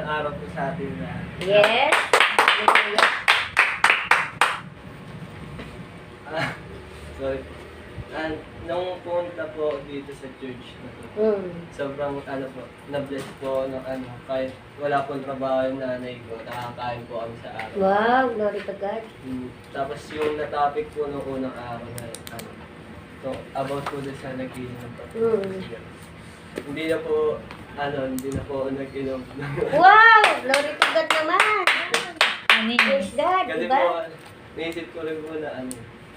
magandang araw po sa atin na. Yes. Sorry. Nung punta po dito sa church na to, sobrang po, na-bless po ng kahit wala pong trabaho yung nanay ko, nakakain po kami sa araw. Wow, glory to God. Tapos yung na-topic po nung unang araw na so, about po doon sa nag-inom po. Hindi na po ako nag-inom. Wow, glory to God naman. Praise God, Kasi diba? po, naisip ko rin po na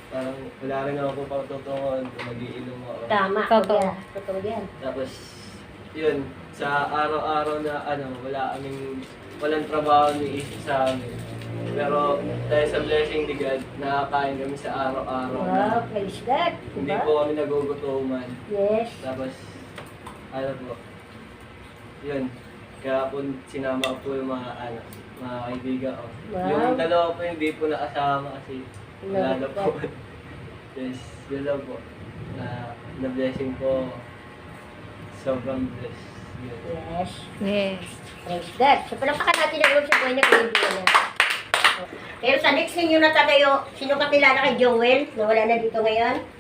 parang wala rin ako patutungan kung mag-iinom ako. Tama. Totoo. Totoo yan. Tapos, yun, sa araw-araw na walang trabaho ni isa sa amin. Pero dahil sa blessing ni God, nakakain kami sa araw-araw. Wow, praise God. Hindi Diba? po kami nagugutuman. Yes. Tapos, yun, kaya po sinama ko po yung mga kaibigan ko. Wow. Yung dalawa po hindi po nakasama kasi wala na po. Yes, yun lang po. Na-blessing po. Sobrang blessed. Yun. Yes. Yes. Praise God. So, palapakan natin ang Lord sa buhay na kaibigan. Pero sa next ninyo na tayo, sino kakilala kay Joel na wala na dito ngayon?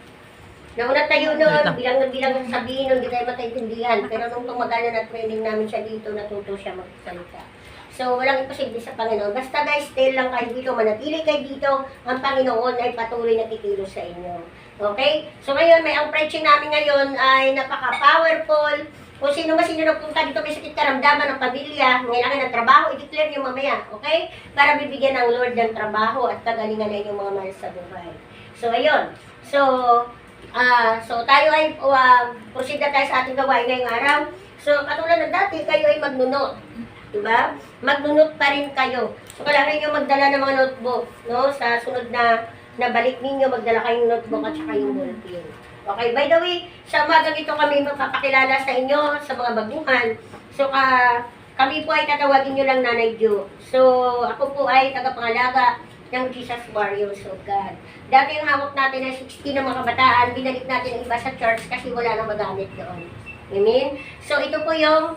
Nauna tayo noon, bilang sabihin nun, hindi tayo mataintindihan. Pero nung tumagal na training namin siya dito, natuto siya magsalita. So, walang imposible sa Panginoon. Basta guys, stay lang kayo dito, manatili kayo dito, ang Panginoon ay patuloy na kikilos sa inyo. Okay? So, ngayon, ang preaching namin ngayon ay napaka-powerful. Kung sino nagpunta dito may sakit karamdaman ng pamilya, kailangan ng trabaho, i-declare nyo mamaya. Okay? Para bibigyan ng Lord ng trabaho at kagalingan na inyong mga mahal sa buhay. So, ayun. So tayo ay proceed na tayo sa ating gawain ngayong araw. So, katulad ng dati, kayo ay magnunot. Diba? Magnunot pa rin kayo. So, kailangan nyo magdala ng mga notebook. No? Sa sunod na balik ninyo, magdala kayong notebook at saka yung ballpen. Okay, by the way, sa umagang ito kami magpapakilala sa inyo, sa mga baguhan. So, kami po ay tatawagin nyo lang Nanay Jo. So, ako po ay tagapangalaga ng Jesus Warriors of God. Dati yung hawak natin ay 60 ng mga kabataan, binalik natin ang iba sa church kasi wala nang magamit doon. Amen? So, ito po yung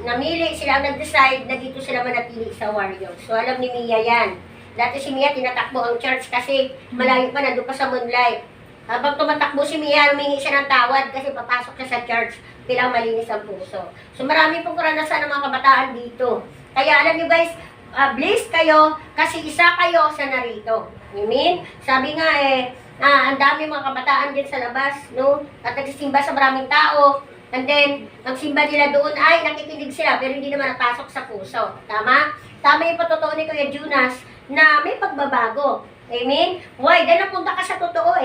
namili, sila ang nag-decide na dito sila manatili sa Warriors. So, alam ni Mia yan. Dati si Mia tinatakbo ang church kasi malayo pa, nandun pa sa Moonlight. Habang tumatakbo si Mia, humingi siya ng tawad kasi papasok siya sa church bilang malinis ang puso. So, marami pong karanasan ng mga kabataan dito. Kaya alam niyo guys, blessed kayo kasi isa kayo sa narito. Amen? Sabi nga ang dami mga kabataan din sa labas, no? At nagsisimba sa maraming tao. And then, ang simba nila doon ay nakikinig sila pero hindi naman napasok sa puso. Tama? Tama yung patotoo ni Kuya Jonas na may pagbabago. Amen? Why? Dahil napunta ka sa totoo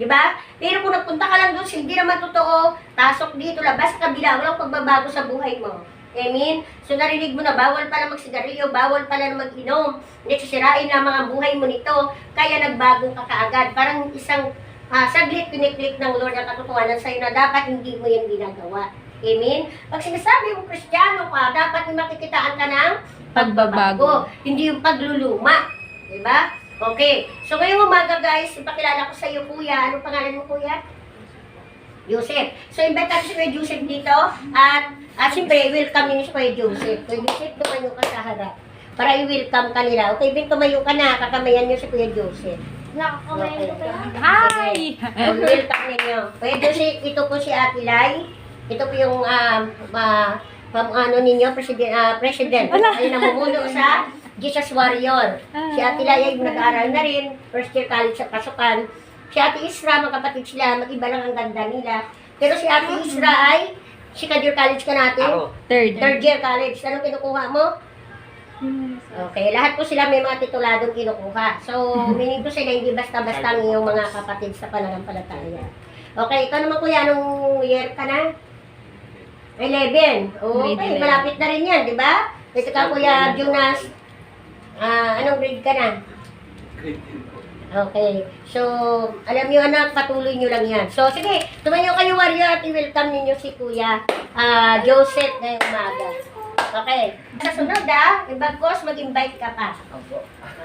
Diba? Pero kung nagpunta ka lang doon, hindi naman totoo, pasok dito, labas sa kabila, walang pagbabago sa buhay mo. Amen? So narinig mo na, bawal pala magsigarilyo, bawal pala na mag-inom, nagsisirain lamang ang buhay mo nito, kaya nagbago ka kaagad. Parang isang saglit piniklik ng Lord ang katotohanan sa'yo na dapat hindi mo yung ginagawa. Amen? Pag sinasabi mo Kristiyano ka, dapat makikitaan ka ng pagbabago, hindi yung pagluluma. Diba? Okay. So ngayong umaga guys, ipakilala ko sa iyo kuya. Anong pangalan mo kuya? Joseph. So invite natin si Kuya Joseph dito at siyempre welcome niyo si Kuya Joseph. Kuya Joseph, tumayo ka sa harap para i-welcome ka nila. Okay, Ben, tumayo ka na. Kakamayan niyo si Kuya Joseph. Nakakamayan ko kayo. Hi! Welcome ninyo. Kuya Joseph, ito po si Ate Lai. Ito po yung president. Ay namumuno sa Jesus Warrior. Si Ate Lai ay nag-aaral na rin. First year college sa pasukan. Si Ate Isra, magkapatid sila. Mag-iba lang ang ganda nila. Pero si Ate Isra ay, second year college ka natin? Ako. Third year college. Anong kinukuha mo? Okay, lahat po sila may mga tituladong kinukuha. So, meaning ko sila hindi basta-basta ang iyong mga kapatid sa pananampalataya. Okay, ikaw naman kuya, anong year ka na? 11. Okay, malapit na rin yan, di ba? Ito ka kuya Jonas. Anong grade ka na? Okay. So, alam niyo anak, patuloy niyo lang yan. So, sige, tumayo kayo warrior at i-welcome ninyo si Kuya Joseph ngayong umaga. Okay. Sa sunod bagkos mag-invite ka pa.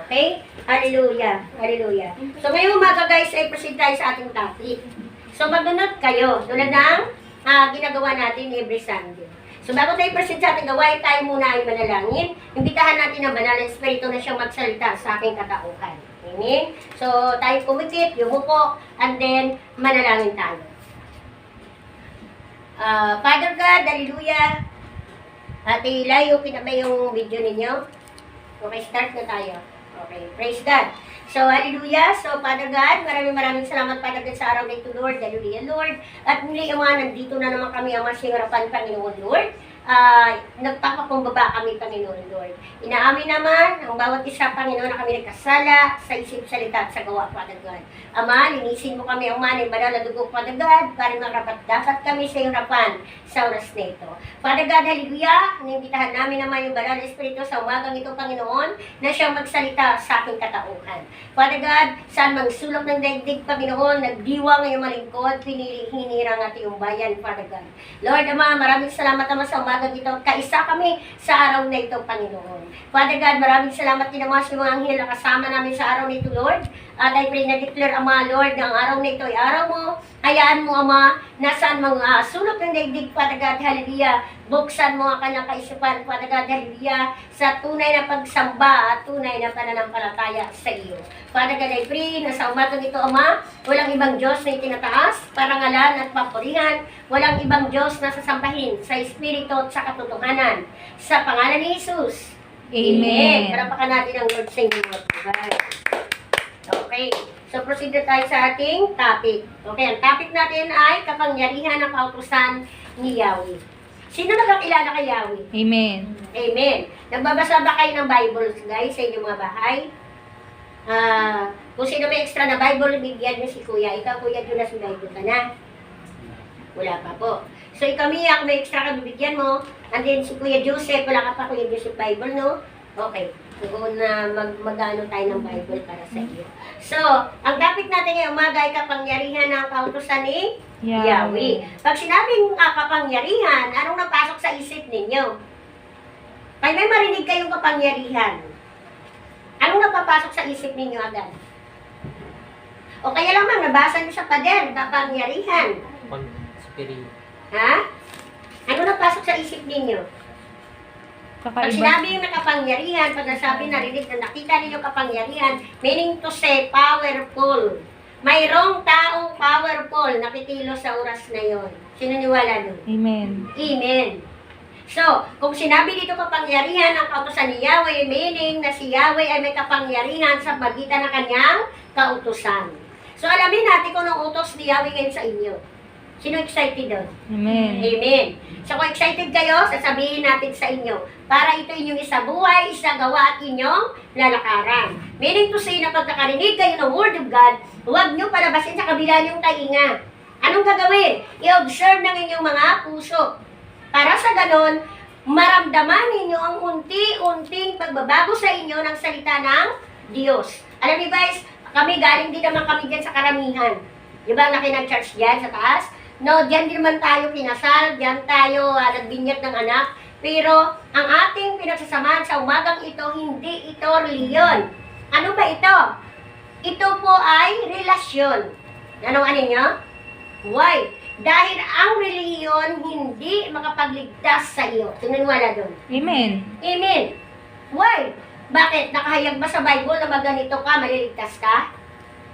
Okay? Hallelujah. Hallelujah. So, ngayong umaga guys, ay proceed tayo sa ating topic. So, magnunod kayo. Tulad ng ginagawa natin every Sunday. So bago tayo proceed sa ating gawain, tayo muna ay manalangin. Imbitahan natin ang banal na Espiritu na siyang magsalita sa aking katauhan. Amen? So tayo pumikit, yumuko, and then manalangin tayo. Father God, hallelujah. Ate Eli, okay na ba yung video ninyo? Okay, start na tayo. Okay, praise God. So, hallelujah. So, Father God, maraming salamat, Father God, sa araw na ito, Lord. Hallelujah, Lord. At muli, Ama, nandito na naman kami, Ama, sa harapan, Panginoon, Lord. Nagpapakumbaba kami, Panginoon, Lord. Inaamin naman ang bawat isa, Panginoon, na kami nagkasala sa isip, salita, at sa gawa, Father God. Ama, linisin mo kami, Ama, ng banal na dugo, Father God, para marapat-dapat kami sa harapan sa oras na ito. Father God, hallelujah. Inimbitahan namin naman yung banal na Espiritu sa umagang ito, Panginoon, na siyang magsalita sa aking katauhan. Father God, saan mang sulok ng daigdig, Panginoon, nagdiwa ngayong malingkod, pinili, hinirang at iyong bayan, Father God. Lord, Ama, maraming salamat, Ama, sa umagang ito. Kaisa kami sa araw na ito, Panginoon. Father God, maraming salamat din naman sa mga anghel na kasama namin sa araw na ito, Lord. At I pray na declare, Ama, Lord, na ang araw na ito ay araw mo. Hayaan mo, Ama, nasaan mga sulok ng daigdig, Father God, hallelujah. Buksan mo ang kanyang kaisipan, Father God, hallelujah, sa tunay na pagsamba at tunay na pananampalataya sa iyo. Father God, I pray na sa umagang ito, Ama, walang ibang Diyos na itinataas, parangalan at papurihan, walang ibang Diyos na sasampahin sa Espiritu at sa katotohanan. Sa pangalan ni Jesus. Amen. Parapakan natin ang Lord sa inyo. Okay. So, proceed na tayo sa ating topic. Okay, ang topic natin ay kapangyarihan ng kautusan ni Yahweh. Sino nakakilala kay Yahweh? Amen. Amen. Nagbabasa ba kayo ng Bible, guys, sa inyong mga bahay? Kung sino may extra na Bible, bigyan niyo si Kuya. Ikaw, Kuya Jonas, may Bible ka na? Wala pa po. So, ikaw, Mia, kung may extra ka, bibigyan mo. And then, si Kuya Joseph, wala ka pa, Kuya Joseph, Bible, no? Okay. Doon na mag-ano tayo ng Bible para sa iyo. So, ang topic natin ngayong umaga ay kapangyarihan ng kautusan ni Yahweh. Pag sinabing kapangyarihan, anong napasok sa isip ninyo? Pag may marinig kayong kapangyarihan, anong napapasok sa isip ninyo agad? O kaya lamang, nabasa nyo sa pader, kapangyarihan. Spirit. Ha? Ano napasok sa isip ninyo? Pag sinabi yung nakapangyarihan, pag nasabi, narinig na nakita ninyo kapangyarihan, meaning to say, powerful. Mayroong taong powerful na kikilos sa oras na yon. Sino niwala nun? Amen. Amen. So, kung sinabi dito kapangyarihan ang kautusan ni Yahweh, meaning na si Yahweh ay may kapangyarihan sa pagitan ng kanyang kautusan. So, alamin natin kung anong utos ni Yahweh ngayon sa inyo. Sino excited doon? Amen. Amen. So kung excited kayo, sasabihin natin sa inyo, para ito inyong isabuhay, isagawa at inyong lalakaran. Meaning to say na pag nakarinig kayo ng Word of God, huwag nyo palabasin sa kabila niyong tainga. Anong gagawin? I-observe ng inyong mga puso. Para sa ganon, maramdaman ninyo ang unti-unting pagbabago sa inyo ng salita ng Diyos. Alam niyo guys, kami galing din naman kami dyan sa karamihan. Di ba laki ng church dyan sa taas? No, diyan din naman tayo kinasal, diyan tayo nagbinyag ng anak. Pero ang ating pinagsasamahan sa umagang ito, hindi ito reliyon. Ano ba ito? Ito po ay relasyon. Ano ninyo? Why? Dahil ang reliyon hindi makapagligtas sa iyo. Sinaniwala doon? Amen. Amen. Why? Bakit? Nakahayag ba sa Bible na maganito ka, maliligtas ka?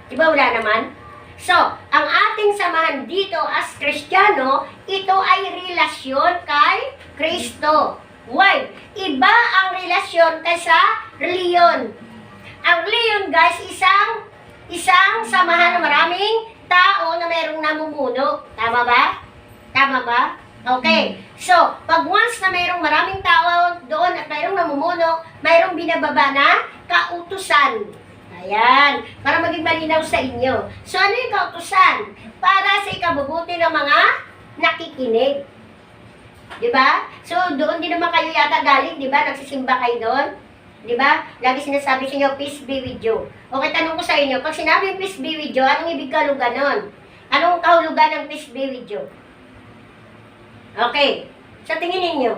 Diba wala naman? So, ang ating samahan dito as Kristiyano, ito ay relasyon kay Kristo. Why? Iba ang relasyon kaysa reliyon. Ang reliyon, guys, isang samahan ng maraming tao na mayroong namumuno. Tama ba? Tama ba? Okay. So, pag once na mayroong maraming tao doon at mayroong namumuno, mayroong binababa na kautusan. Ayan, para maging malinaw sa inyo. So, ano yung kautusan? Para sa ikabubuti ng mga nakikinig. Diba? So, doon din naman kayo yata galing, diba? Nagsisimba kayo doon. Diba? Lagi sinasabi sa inyo, peace be with you. Okay, tanong ko sa inyo, pag sinabi peace be with you, anong ibig kahulugan nun? Anong kahulugan ng peace be with you? Okay, sa tingin ninyo.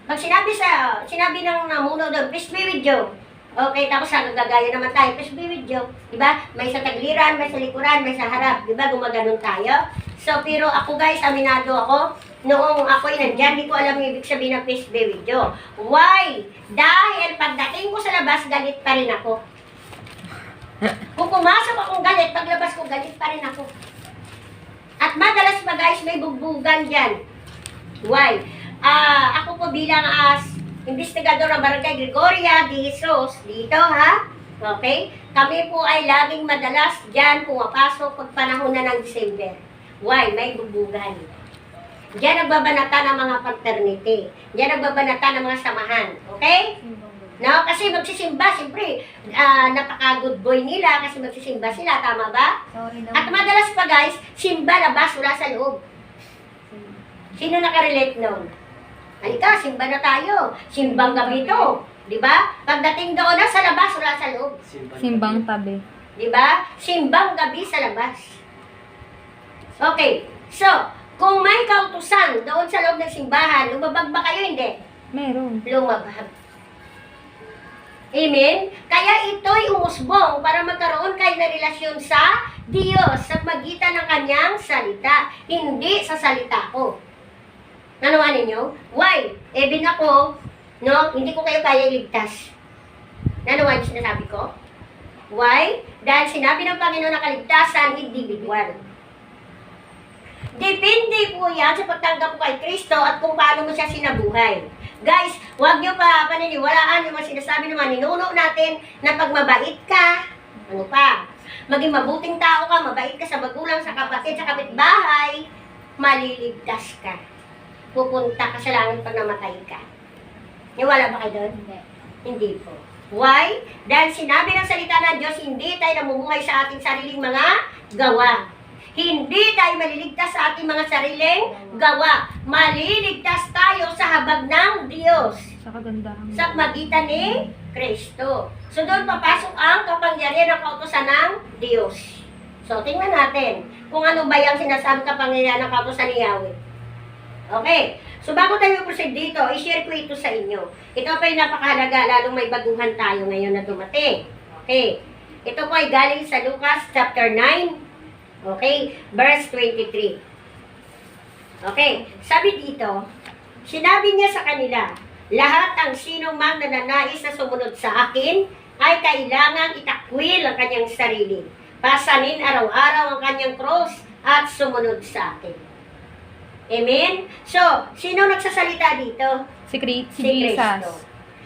Pag sinabi ng namuno doon, peace be with you. Okay, tapos gagaya naman tayo, peace be with you. Diba? May sa tagliran, may sa likuran, may sa harap. Diba? Gumaganon tayo. So, pero ako guys, aminado ako, noong ako'y nandyan, di ko alam yung ibig sabihin ng peace be with you. Why? Dahil pagdating ko sa labas, galit pa rin ako. Kung pumasok akong galit, paglabas ko, galit pa rin ako. At madalas pa guys, may bugbugan dyan. Why? Ako po bilang investigador ng Barangay Gregoria de Jesus, dito ha, okay? Kami po ay laging madalas dyan pumapasok pag panahon na ng December. Why? May bugbugan. Diyan nagbabanata ng mga fraternity. Diyan nagbabanata ng mga samahan. Okay? No? Kasi magsisimba, siyempre, napaka-good boy nila kasi magsisimba sila. Tama ba? At madalas pa guys, simba labas, wala sa loob. Sino nakarelate nun? Halika, simba na tayo. Simbang gabi to. Di ba? Pagdating doon na sa labas, wala sa loob. Simbang tabi. Di ba? Simbang gabi sa labas. Okay. So, kung may kautusan doon sa loob ng simbahan, lumabag ba kayo? Hindi. Meron. Lumabag. Amen? Kaya ito'y umusbong para magkaroon kayo ng relasyon sa Diyos sa magitan ng kanyang salita. Hindi sa salita ko. Nanawa ninyo? Why? Even ako, no? Hindi ko kayo kaya iligtas. Nanawa yung sinasabi ko? Why? Dahil sinabi ng Panginoon na kaligtasan, individual. Depende po yan sa pagtanggap ko kay Kristo at kung paano mo siya sinabuhay. Guys, huwag nyo pa paniniwalaan yung mga sinasabi ng mga ninuno natin na pag mabait ka, ano pa, maging mabuting tao ka, mabait ka sa magulang, sa kapatid, sa kapitbahay, maliligtas ka. Pupunta ka sa langit pag namatay ka. Niwala ba kayo doon? Hindi po. Why? Dahil sinabi ng salita ng Diyos, hindi tayo namumuhay sa ating sariling mga gawa. Hindi tayo maliligtas sa ating mga sariling gawa. Maliligtas tayo sa habag ng Diyos. Sa kagandahan. Sa magitan ni Kristo. So doon papasok ang kapangyarihan ng kautusan ng Diyos. So tingnan natin kung ano ba yung sinasabing kapangyarihan ng kautusan ni Yahweh. Okay. So bago tayo proceed dito, i-share ko ito sa inyo. Ito pa yung napakahalaga, lalong may baguhan tayo ngayon na dumating. Okay. Ito po ay galing sa Lucas chapter 9. Okay, verse 23. Okay, sabi dito, sinabi niya sa kanila, lahat ang sinong mang nananais na sumunod sa akin ay kailangang itakwil ang kanyang sarili. Pasanin araw-araw ang kanyang cross at sumunod sa akin. Amen? So, sino nagsasalita dito? Si Si Jesus. Kristo.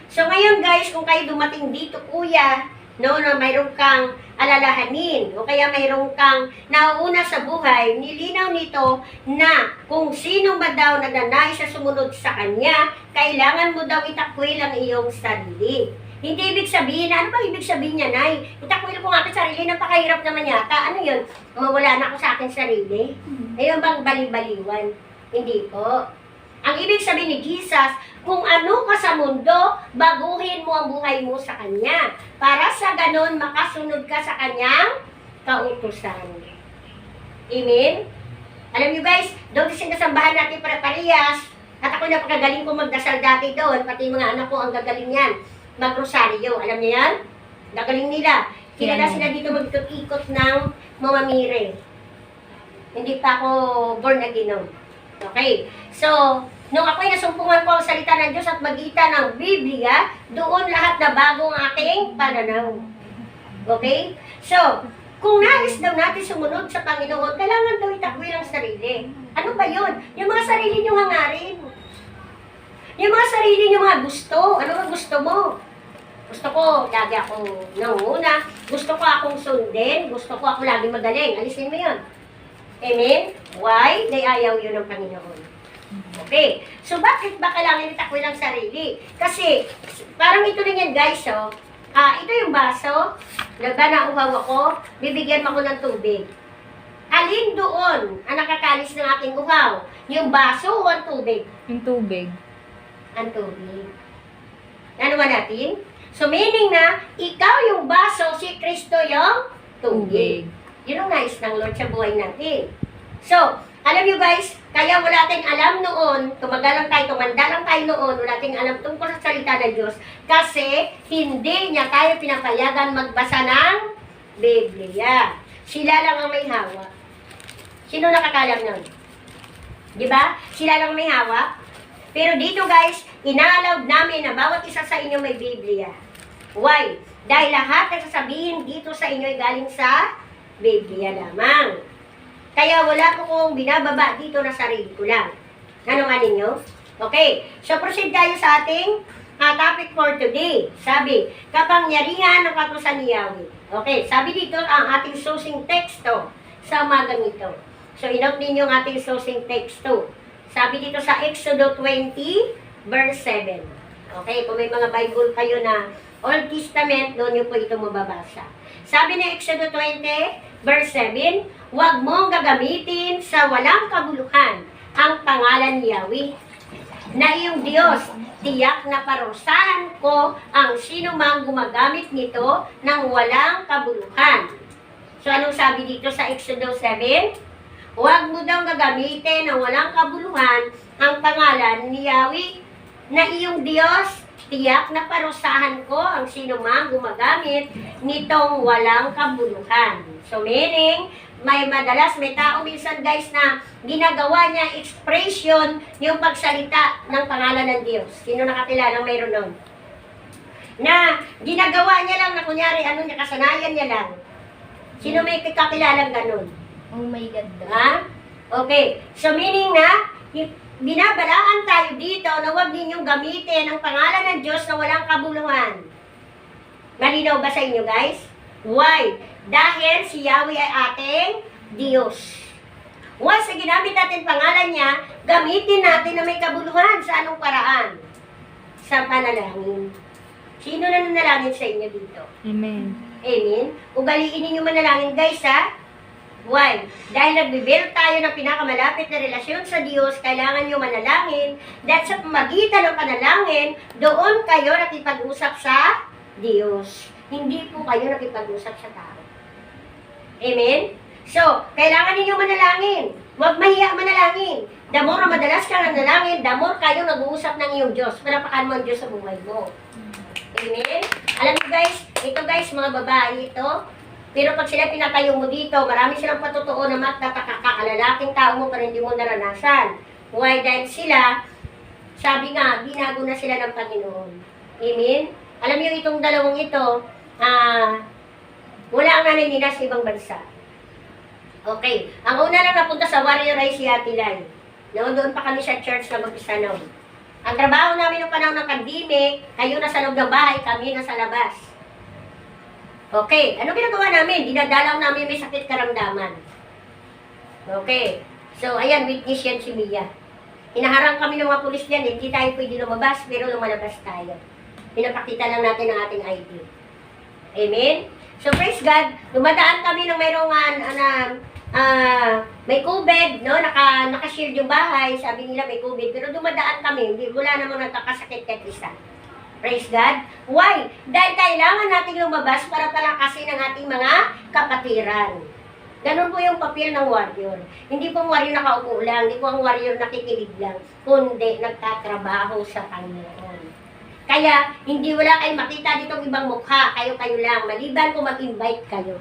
So ngayon guys, kung kayo dumating dito kuya, no, na mayroon kang alalahanin o kaya mayroon kang nauuna sa buhay, nilinaw nito na kung sino ba daw nagnanais sa sumunod sa kanya, kailangan mo daw itakwil ang iyong sarili. Hindi ibig sabihin, ano ba ibig sabihin niya, Nay? Itakwil ko nga aking sarili, napakahirap naman yata. Ano yun? Mawala na ako sa aking sarili? Ayun bang bali-baliwan? Hindi po. Ang ibig sabihin ni Jesus, kung ano ka sa mundo, baguhin mo ang buhay mo sa Kanya. Para sa ganon, makasunod ka sa Kanyang kautusan. Amen? Alam niyo guys, doon kasi nasambahan natin para parehas, at ako napakagaling ko magdasal dati doon, pati mga anak ko ang gagaling yan, magrosaryo. Alam niyo yan? Gagaling nila. Kilala sila dito mag-ikot ng mamamire. Hindi pa ako born again noon. Okay? So, nung ako'y nasumpungan ko ang salita ng Diyos at magitan ng Biblia, doon lahat na bago ang aking pananaw. Okay? So, kung nais daw natin sumunod sa Panginoon, kailangan daw itakwil ang sarili. Ano ba yun? Yung mga sarili niyong hangarin. Yung mga sarili niyong mga gusto. Ano ang gusto mo? Gusto ko, lagi akong nanguna. Gusto ko akong sundin. Gusto ko ako lagi magaling. Alisin mo yun. Amen? Why? Dahil ayaw yun ng Panginoon. Okay. So, bakit ba kailangan itakwil ang sarili? Kasi, parang ito rin yan, guys, oh. Ito yung baso. Nauhaw ako. Bibigyan mo ako ng tubig. Alin doon ang nakakalis ng aking uhaw? Yung baso o ang tubig? Yung tubig. Ang tubig. Ano ba natin? So, meaning na, ikaw yung baso, si Kristo yung tubig. Yun ang nais ng Lord sa buhay natin. So, alam nyo guys, kaya wala tayong alam noon, tumagal lang tayo, tumanda lang tayo noon, wala tayong alam tungkol sa salita ng Diyos, kasi hindi niya tayo pinapayagan magbasa ng Biblia. Sila lang ang may hawak. Sino nakakalam nun? Di ba? Sila lang may hawak. Pero dito guys, ina-allowed namin na bawat isa sa inyo may Biblia. Why? Dahil lahat ng sasabihin dito sa inyo ay galing sa Biblia lamang. Kaya wala ko kong binababa dito na sarili ko lang. Ano nga ninyo? Okay, so proceed tayo sa ating topic for today. Sabi, kapangyarihan ng katusan ni Yahweh. Okay, sabi dito ang ating sourcing teksto sa umagang ito. So, inote ninyo ang ating sourcing teksto. Sabi dito sa Exodus 20, verse 7. Okay, kung may mga Bible kayo na Old Testament, doon nyo po ito mababasa. Sabi ni Exodus 20, verse 7, huwag mong gagamitin sa walang kabuluhan ang pangalan ni Yahweh na iyong Diyos. Tiyak na parusahan ko ang sino mang gumagamit nito ng walang kabuluhan. So, anong sabi dito sa Exodus 7? Huwag mo daw gagamitin ng walang kabuluhan ang pangalan ni Yahweh na iyong Diyos. Tiyak na parusahan ko ang sino mang gumagamit nitong walang kabuluhan. So, meaning, may tao minsan guys na ginagawa niya expression yung pagsalita ng pangalan ng Diyos. Sino nakakilala mayroon nun? Na ginagawa niya lang na kunyari niya, kasanayan niya lang. Sino may kakilalang ganun? Oh my God. Ha? Okay. So, meaning na, binabalaan tayo dito na huwag ninyong gamitin ang pangalan ng Diyos na walang kabuluhan. Malinaw ba sa inyo, guys? Why? Dahil si Yahweh ay ating Diyos. Once na ginamit natin pangalan niya, gamitin natin na may kabuluhan sa anong paraan? Sa panalangin. Sino na nanalangin sa inyo dito? Amen. Amen? Ugaliin ninyo manalangin, guys, ha? Why? Dahil nagbibuild tayo ng pinakamalapit na relasyon sa Diyos, kailangan nyo manalangin. Dahil sa pamagitan ng panalangin, doon kayo nakipag-usap sa Diyos. Hindi po kayo nakipag-usap sa tao. Amen? So, kailangan ninyo manalangin. Huwag mahiya manalangin. The more na madalas ka nanalangin, the more kayo nag-uusap ng iyong Diyos. Panapakan mo ang Diyos sa buhay mo. Amen? Alam niyo guys, ito guys, mga babae ito, pero pag sila pinatayo mo dito, marami silang patutuo na magtatakakakalalaking tao mo pero hindi mo naranasan. Why? Dahil sila, sabi nga, binago na sila ng Panginoon. Amen? Alam niyo itong dalawang ito, wala ang nanay nila sa ibang bansa. Okay. Ang una lang napunta sa Warrior ay si Ate Lai. Doon pa kami sa church na mag-isa noon. Ang trabaho namin noong panahon ng pandemic, kayo nasa loob ng bahay, kami nasa labas. Okay, ano ginagawa namin? Dinadalaw namin may sakit karamdaman. Okay, so ayan, witness yan si Mia. Hinaharang kami ng mga pulis yan, hindi tayo pwede lumabas, pero lumalabas tayo. Pinapakita lang natin ang ating ID. Amen? So praise God, dumadaan kami ng mayroong may COVID, no? Naka-shield yung bahay, sabi nila may COVID, pero dumadaan kami, wala namang nagkakasakit kahit isa. Praise God. Why? Dahil kailangan natin lumabas para palakasin ang ating mga kapatiran. Ganun po yung papel ng warrior. Hindi po warrior nakaupo lang, hindi po ang warrior nakikinig lang, kundi nagtatrabaho sa Panginoon. Kaya, hindi wala kayong makita ditong ibang mukha, kayo-kayo lang, maliban kung mag-invite kayo.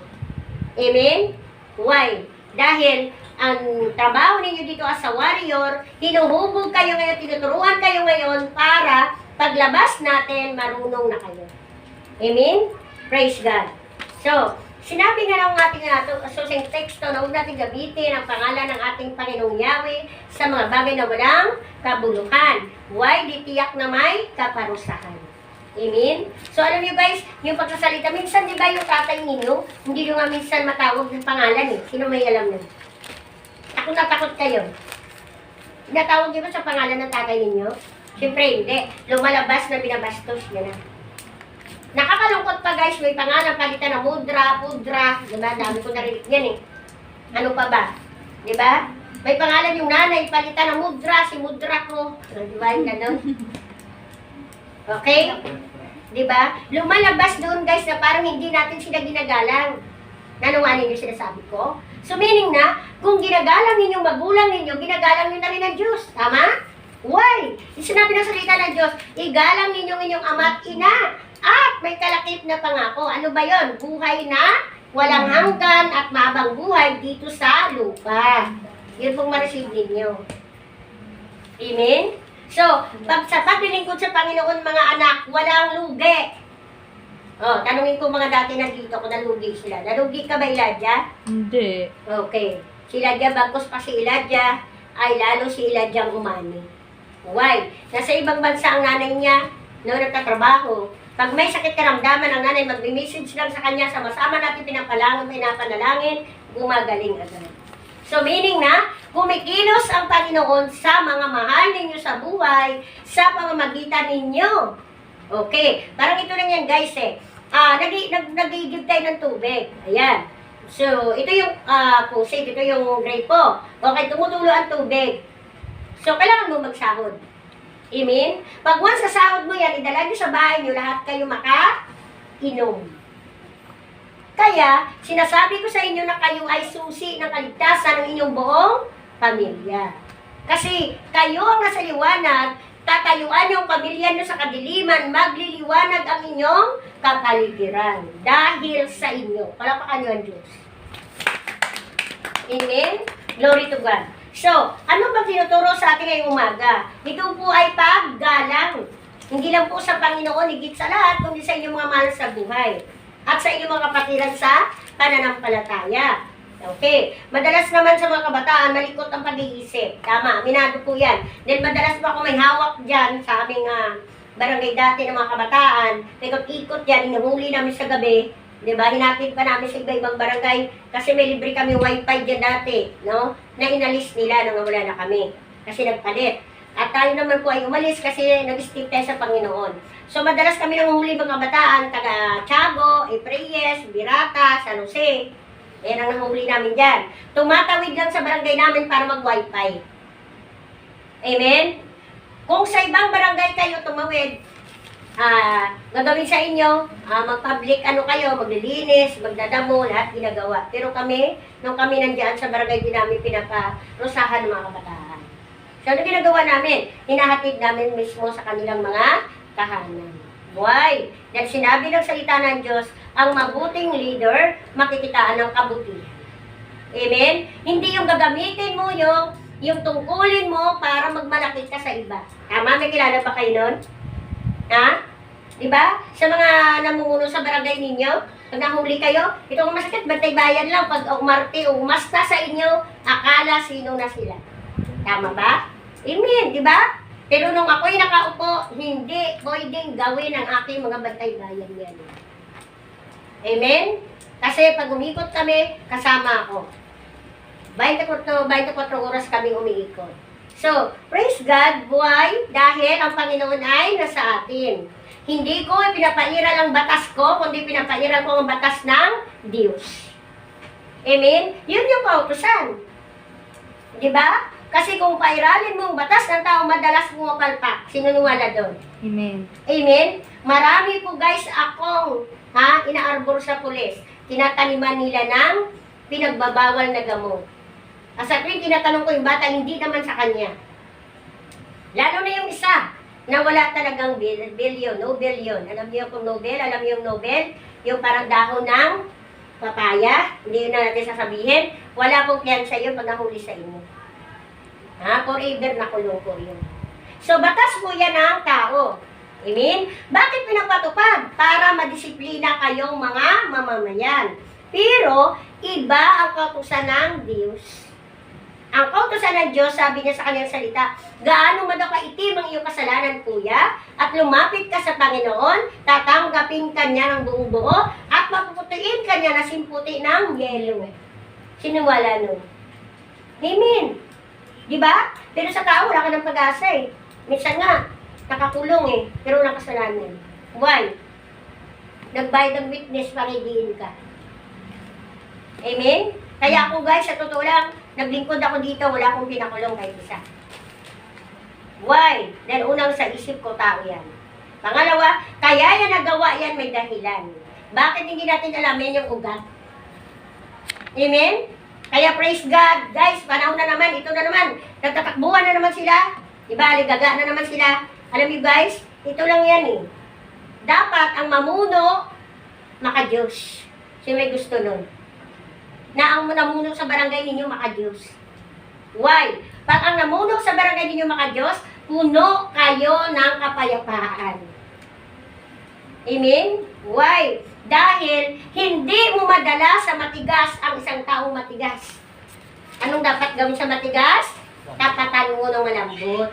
Amen? Why? Dahil, ang trabaho ninyo dito as a warrior, hinuhubog kayo ngayon, tinuturuan kayo ngayon para paglabas natin, marunong na kayo. Amen? Praise God. So, sinabi nga ng ating susing teksto na huwag natin gamitin ang pangalan ng ating Panginoong Yahweh sa mga bagay na walang kabuluhan. Why? Di tiyak na may kaparusahan. Amen? So, alam niyo guys, yung pagsasalita, minsan di ba yung tatay ninyo, hindi nyo nga minsan matawag ng pangalan eh. Sino may alam nun? Takot na takot kayo. Natawag niyo ba sa pangalan ng tatay ninyo? Siyempre, hindi. Lumalabas na binabastos niya na. Nakakalungkot pa guys, may pangalan, palitan na mudra, pudra. Diba? Dami ko narinig yan eh. Ano pa ba? Diba? May pangalan yung nanay, palitan na mudra, si mudra ko. Diba? Yung ganun. Okay? Diba? Lumalabas doon guys na parang hindi natin sila ginagalang. Nanuwanin yung sinasabi ko? So meaning na, kung ginagalang ninyong magulang ninyo, ginagalang nyo na rin ang Diyos. Tama? Why? Sinabi ng salita ng Diyos, igalang ninyong inyong ama at ina at may kalakip na pangako. Ano ba yon? Buhay na walang hanggan at mabang buhay dito sa lupa. Yun pong ma-receive ninyo. Amen? So, pag sa paglilingkod sa Panginoon, mga anak, walang lugi. Oh, tanungin ko mga dati nandito kung nalugi sila. Nalugi ka ba, Elijah? Hindi. Okay. Si Elijah, bagkos pa si Elijah, ay lalo si Elijah ang umani. Why? Nasa ibang bansa ang nanay niya, noong nagtatrabaho. Pag may sakit karamdaman, ang nanay mag-message lang sa kanya, sama-sama natin pinapanalangin, gumagaling agad. So, meaning na, kumikilos ang Panginoon sa mga mahal ninyo sa buhay, sa pamamagitan ninyo. Okay, parang ito lang yan guys eh. Nag-give tayo ng tubig. Ayan. So, ito yung pusit, ito yung grapo. Okay, tumutulo ang tubig. So, kailangan mo magsahod. Amen? Pag once sa sahod mo yan, idala nyo sa bahay nyo, lahat kayo makainom. Kaya, sinasabi ko sa inyo na kayo ay susi ng kaligtasan ng inyong buong pamilya. Kasi, kayo ang nasa liwanag, tatayuan yung pamilya nyo sa kadiliman, magliliwanag ang inyong kapaligiran dahil sa inyo. Palapakan nyo ang Diyos. Amen? Glory to God. So, ano bang tinuturo sa atin ngayong umaga? Ito po ay paggalang. Hindi lang po sa Panginoon, higit sa lahat, kundi sa inyong mga mahal sa buhay. At sa inyong mga kapatiran sa pananampalataya. Okay. Madalas naman sa mga kabataan, malikot ang pag-iisip. Tama, aminado po yan. Dahil madalas pa ako may hawak dyan sa aming barangay dati ng mga kabataan. Ikot-ikot yan, inuhuli namin sa gabi. Diba? Hinatid pa namin sa iba-ibang barangay kasi may libre kami wifi dyan dati. No? Na inalis nila nang wala na kami. Kasi nagpalit. At tayo naman po ay umalis kasi nag-stick tayo sa Panginoon. So madalas kami nanguhuli mga kabataan, taga Tiago, Epreyes, Birata, San Jose. Yan ang nahuli namin dyan. Tumatawid lang sa barangay namin para mag-wifi. Amen? Kung sa ibang barangay kayo tumawid, gagawin sa inyo, mag-public kayo, maglilinis, magdadamo, lahat ginagawa. Pero kami, nung kami nandiyan sa barangay din namin pinaparusahan ng mga kabataan. So, ano ginagawa namin? Hinahatid namin mismo sa kanilang mga tahanan. Why? Dahil sinabi ng salita ng Diyos, ang mabuting leader, makikitaan ng kabutihan. Amen? Hindi yung gagamitin mo yung tungkulin mo para magmalaki ka sa iba. Tama? May kilala ba kayo nun? Ha? Diba? Sa mga namumuno sa barangay ninyo, pag nahuli kayo, itong masakit, bantay bayan lang. Pag umarte, umasta sa inyo, akala sino na sila. Tama ba? Amen, diba? Pero nung ako'y nakaupo, hindi pwedeng gawin ang aking mga bantay bayan yan. Amen? Kasi pag umikot kami, kasama ako. 24 oras kami umiikot. So, praise God, why? Dahil ang Panginoon ay nasa atin. Hindi ko pinapairal ang batas ko, kundi pinapairal ko ang batas ng Diyos. Amen? Yun yung kautusan. Diba? Kasi kung pairalin mo ang batas ng tao, madalas pumapalpak. Sinuniwala doon. Amen. Amen? Marami po guys akong inaarbor sa pulis. Tinataniman nila ng pinagbabawal na gamot. Sa tuwing tinatanong ko yung bata, hindi naman sa kanya. Lalo na yung isa, na wala talagang billion, no billion. Alam niyo kung Nobel? Alam niyo yung Nobel? Yung parang dahon ng papaya, hindi na natin sasabihin. Wala pong piyansa yun pag nahuli sa inyo. Forever na kulong po yun. So, batas po yan ng tao. Amen? Bakit pinapatupad? Para madisiplina kayong mga mamamayan. Pero, iba ang kautusan ng Diyos. Ang kautusan ng Diyos, sabi niya sa kanyang salita, gaano man daw kaitim ang iyong kasalanan, kuya, at lumapit ka sa Panginoon, tatanggapin ka niya ng buong buo, at mapuputuin ka niya na simputi ng yelo. Siniwala nun. Amen. Diba? Pero sa tao, wala ka ng pag-asa eh. Minsan nga, nakakulong eh, pero walang kasalanan. Why? Nagbayad ng witness para idiin ka. Amen? Kaya ako guys, sa totoo lang, naglingkod ako dito, wala akong pinakulong kahit isa. Why? Dahil unang sa isip ko, tao yan. Pangalawa, kaya yan nagawa yan, may dahilan. Bakit hindi natin alamin yung ugat? Amen? Kaya praise God, guys, panahon na naman, ito na naman, nagtatakbuhan na naman sila, diba, aligaga na naman sila. Alam niyo guys, ito lang yan eh. Dapat ang mamuno, maka-Diyos. Sino may gusto nun? Na ang namuno sa barangay ninyo, maka-Diyos. Why? Pag ang namuno sa barangay ninyo mga Diyos, puno kayo ng kapayapaan. Amen? Why? Dahil hindi mo madala sa matigas ang isang taong matigas. Anong dapat gawin sa matigas? Tapatan mo ng malambot.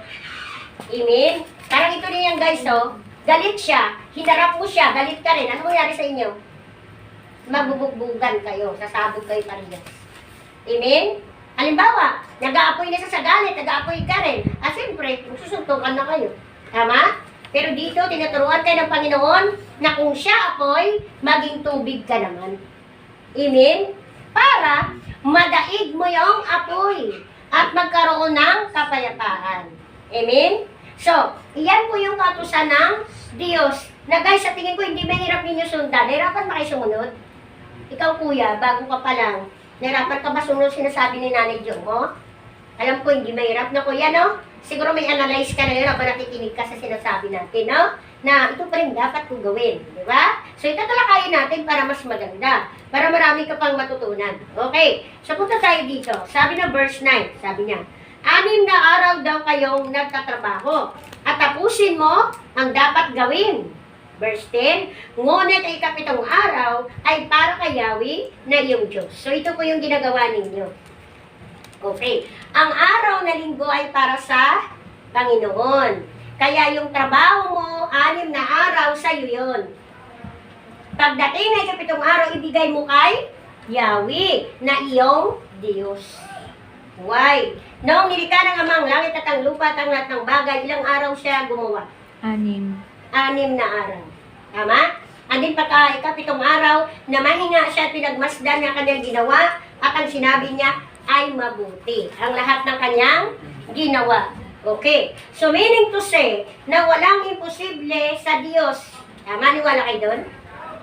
Amen? Parang ito din yan guys, oh. Galit siya, hinarap mo siya, galit ka rin. Ano mangyari sa inyo? Magbubugbugan kayo, sasabog kayo parehas. Amen? Halimbawa, nag-aapoy na siya sa galit, nag-aapoy ka rin. At siyempre, susuntukan na kayo. Tama? Pero dito, tinuturuan kayo ng Panginoon na kung siya apoy, maging tubig ka naman. Amen? Para madaig mo yung apoy at magkaroon ng kapayapaan. Amen? So, iyan po yung kautusan ng Diyos. Na guys, sa tingin ko, hindi mahirap ninyo sundan. Nahirapan ba kayo sumunod? Ikaw kuya, bago ka pa lang, nahirapan ka ba sumunod sinasabi ni Nanay Jo mo? Alam ko, hindi mahirap na kuya, no? Siguro may analyze ka na yun habang nakikinig ka sa sinasabi natin, no? Na ito pa rin dapat kong gawin, di ba? So, ito talakayin natin para mas maganda. Para marami ka pang matutunan. Okay, so punta tayo dito. Sabi ng verse 9, sabi niya, 6 na araw daw kayong nagtatrabaho at tapusin mo ang dapat gawin. Verse 10, ngunit ay ikapitong araw ay para kay Yahweh na iyong Diyos. So, ito po yung ginagawa ninyo. Okay. Ang araw na linggo ay para sa Panginoon. Kaya yung trabaho mo, 6 na araw, sa iyo yun. Pagdating na ikapitong araw, ibigay mo kay Yahweh na iyong Diyos. Why? Noong nilikha ng Amang langit at ang lupa at ang lahat ng bagay, ilang araw siya gumawa? 6. 6 na araw. Tama? Andin pagka ikapitong araw, na mahinga siya at pinagmasdan niya kanyang ginawa at ang sinabi niya ay mabuti. Ang lahat ng kanyang ginawa. Okay. So, meaning to say, na walang imposible sa Diyos. Tama? Niwala kayo doon?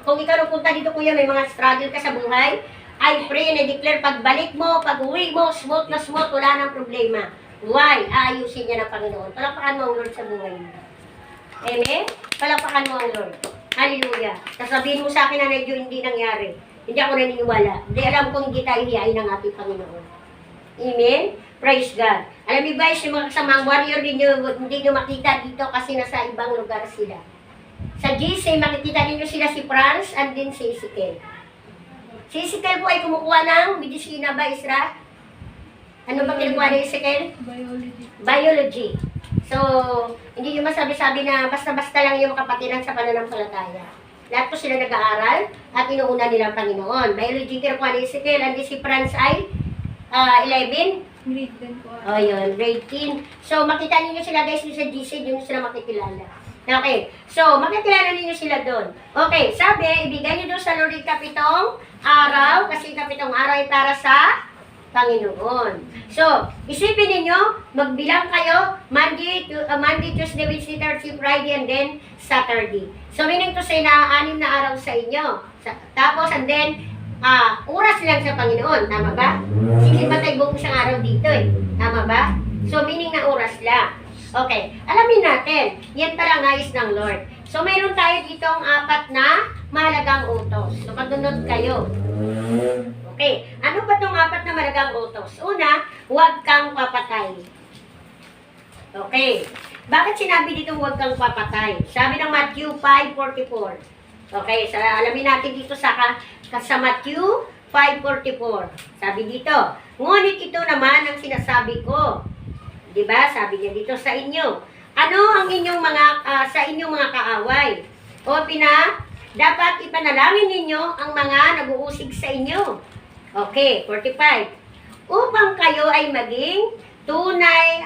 Kung ikaw nagpunta dito, kuya, may mga struggle ka sa buhay, I pray and I declare, pagbalik mo, pag-uwi mo, smooth na smooth, wala nang problema. Why? Ayusin niya ng Panginoon. Palakpakan mo ang Lord sa buhay mo. Amen? Palakpakan mo ang Lord. Hallelujah. Sasabihin mo sa akin na medyo hindi nangyari. Hindi ako naniniwala. Hindi alam kong hindi tayo hiyain ng ating Panginoon. Amen? Praise God. Alam niyo guys, yung mga kasamang warrior hindi nyo makita dito kasi nasa ibang lugar sila. Sa GC, makikita ninyo sila si Franz and din si Ezekiel. Si Ezekiel po ay kumukuha ng medisina ba, Isra? Ano ba kinukuha ni Ezekiel? Biology. So, hindi nyo masabi-sabi na basta-basta lang yung kapatiran sa pananampalataya. Lahat po sila nag-aaral at inuuna nila ang Panginoon. Biology kinukuha ni Ezekiel, and si Franz ay 11? Grade 10 po. Oh, yun, grade 10. So, makita ninyo sila guys sa GC, yun sila makikilala. Okay, so, makikilala ninyo sila doon. Okay, sabi, ibigay nyo doon sa Lord ikapitong araw, kasi ikapitong araw ay para sa Panginoon. So, isipin ninyo, magbilang kayo, Monday, Tuesday, Wednesday, Thursday, Friday, and then Saturday. So, meaning to say na 6 na araw sa inyo. Tapos, and then, oras lang sa Panginoon. Tama ba? Sige ba tayo buong isang araw dito eh? Tama ba? So, meaning na oras lang. Okay, alamin natin. Yan pala nais ng Lord. So, mayroon tayo ditong 4 na mahalagang utos. So, magunod kayo. Okay, ano ba itong 4 na mahalagang utos? Una, huwag kang papatay. Okay, bakit sinabi dito huwag kang papatay? Sabi ng Matthew 5:44. Okay, so alamin natin dito sa Matthew 5:44. Sabi dito, ngunit ito naman ang sinasabi ko. Diba? Sabi niya dito sa inyo. Ano ang inyong sa inyong mga kaaway? O dapat ipanalangin ninyo ang mga nag-uusig sa inyo. Okay, 45. Upang kayo ay maging tunay,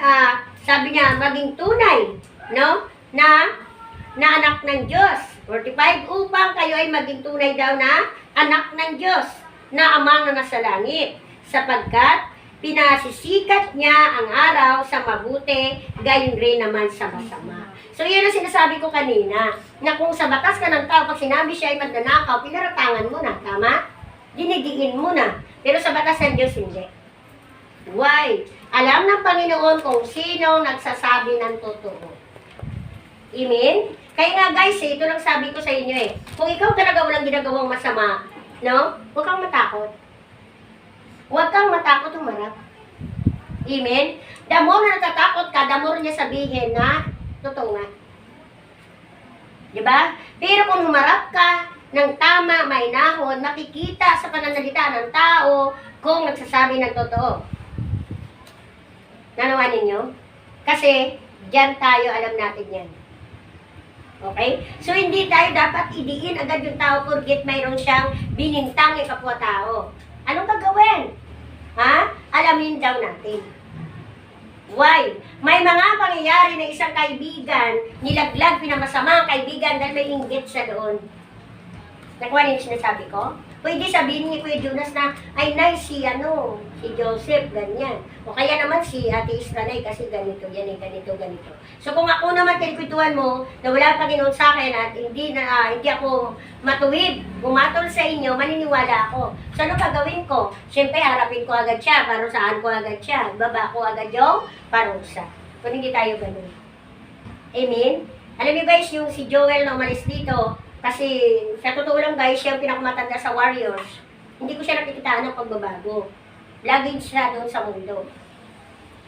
sabi niya, maging tunay, no? Na anak ng Diyos. 45. Upang kayo ay maging tunay daw na anak ng Diyos, na amang na nasa langit. Sapagkat pinasisikat niya ang araw sa mabuti, gayon rin naman sa masama. So, yun ang sinasabi ko kanina, na kung sa batas ka ng tao, pag sinabi siya ay magnanakaw, pinaratangan mo na, tama? Dinidiin mo na. Pero sa batas ng Diyos, hindi. Why? Alam ng Panginoon kung sino nagsasabi ng totoo. Amen? Kaya nga guys, ito lang sabi ko sa inyo eh. Kung ikaw talaga walang ginagawang masama, no? Huwag kang matakot. Huwag kang matakot humarap. Amen? The more na natatakot ka, the more niya sabihin na totoo nga. Diba? Pero kung humarap ka ng tama, mainahon, makikita sa pananalita ng tao kung nagsasabi ng totoo. Nanawa ninyo? Kasi, diyan tayo, alam natin yan. Okay? So, hindi tayo dapat idiin agad yung tao porket mayroon siyang binintang yung kapwa-tao. Anong gagawin? Ha? Alamin daw natin. Why? May mga pangyayari na isang kaibigan, nilaglag, pinamasama ang kaibigan dahil may inggit siya doon. Nakuha niyo yung sinasabi ko? Pwede sabihin ni Kuya Jonas na, ay nice si Joseph, ganyan. O kaya naman si Ate Israelay kasi ganito, yan eh, ganito. So kung ako naman kinikwentuhan mo na wala Panginoon sa akin at hindi ako matuwid, bumatol sa inyo, maniniwala ako. So ano gagawin ko? Siyempre harapin ko agad siya, parusahan ko agad siya, baba ko agad yung parusa. Kung hindi tayo ganun. Amen? Alam niyo guys, yung si Joel na umalis dito, kasi sa totoo lang guys, siya yung pinakamatanda sa Warriors. Hindi ko siya nakikitaan ng pagbabago. Laging siya doon sa mundo.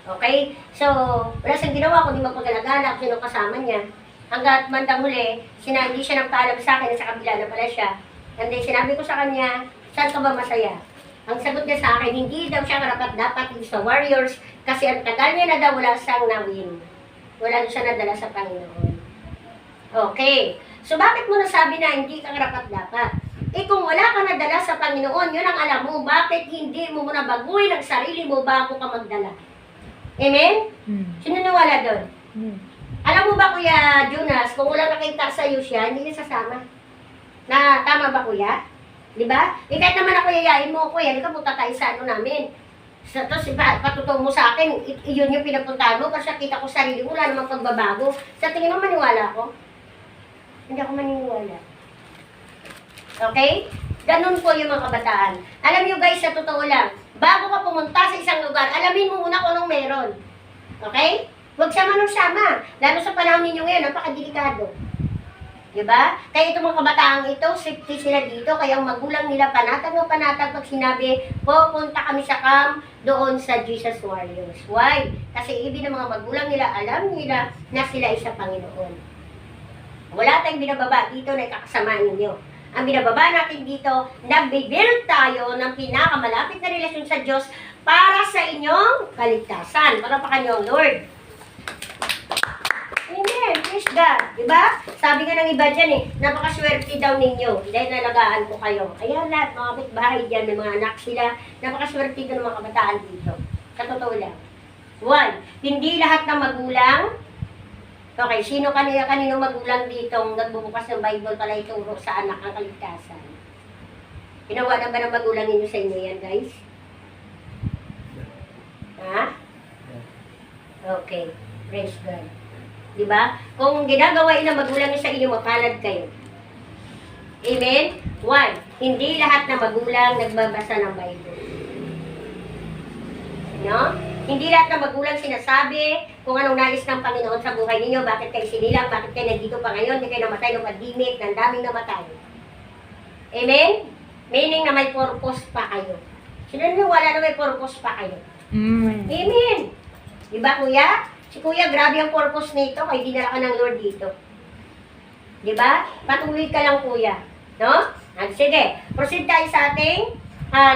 Okay? So, wala siyang ginawa kundi magpagalagalak, sino kasama niya. Hanggat bandang huli, hindi siya nagpaalam sa akin, sa kabila na pala siya. And then sinabi ko sa kanya, saan ka ba masaya? Ang sagot niya sa akin, hindi daw siya karapat-dapat sa Warriors kasi ang tagal niya na daw wala siyang nawin. Wala siya nadala sa Panginoon. Okay. So, bakit mo nasabi na hindi ka karapat-dapat? Eh, kung wala ka nadala sa Panginoon, yun ang alam mo, bakit hindi mo muna baguhin ang sarili mo bago ka magdala? Amen? Sino nawala doon? Alam mo ba, Kuya Jonas, kung wala nakita sa iyo siya, hindi niya sasama. Na, tama ba, Kuya? Diba? Eh, kahit naman ako yayain mo, Kuya, di ka punta tayo sa namin. Tapos, patutong mo sa akin, yun yung pinapuntahan mo, kasi kita ko sarili mo, wala namang pagbabago. Sa tingin mo, maniwala ako? Hindi ako maniniwala. Okay? Ganun po yung mga kabataan. Alam nyo guys, sa totoo lang, bago ka pumunta sa isang lugar, alamin mo muna kung anong meron. Okay? Huwag sama-sama. Lalo sa panahon ninyo ngayon, napakadelikado. Diba? Kaya itong mga kabataang ito, safety sila dito, kaya ang magulang nila panatag pag sinabi, pupunta kami sa camp doon sa Jesus Warriors. Why? Kasi ibig ng mga magulang nila, alam nila na sila ay sa Panginoon. Wala tayong binababa dito na ikakasamaan ninyo. Ang binababa natin dito, nagbibuild tayo ng pinakamalapit na relasyon sa Diyos para sa inyong kaligtasan. Para pa kanyang Lord. Amen. Praise God. Diba? Sabi nga ng iba dyan napakaswerte daw ninyo dahil nalagaan ko kayo. Ayan lahat, mga kapitbahay dyan, may mga anak sila. Napakaswerte ng mga kabataan dito. Sa totoo lang. One, hindi lahat ng magulang. Okay, sino kanino magulang dito nagbubukas ng Bible para ituro sa anak ang kaligtasan? Ginawa na ba ng magulang ninyo sa inyo yan, guys? Ha? Okay. Praise God. Diba? Kung ginagawa ng magulang sa inyo, mapalad kayo. Amen? One, hindi lahat ng magulang nagbabasa ng Bible. No? Hindi lahat ng magulang sinasabi kung anong nais ng Panginoon sa buhay ninyo, bakit kayo sinilang, bakit kayo nandito pa ngayon, hindi kayo namatay ng pandemic, ng daming namatay. Amen? Meaning na may purpose pa kayo. Sino wala na may purpose pa kayo? Amen? Diba, Kuya? Si Kuya, grabe ang purpose nito, kaya dinala ka ng Lord dito. Diba? Patuloy ka lang, Kuya. No? Sige, proceed tayo sa ating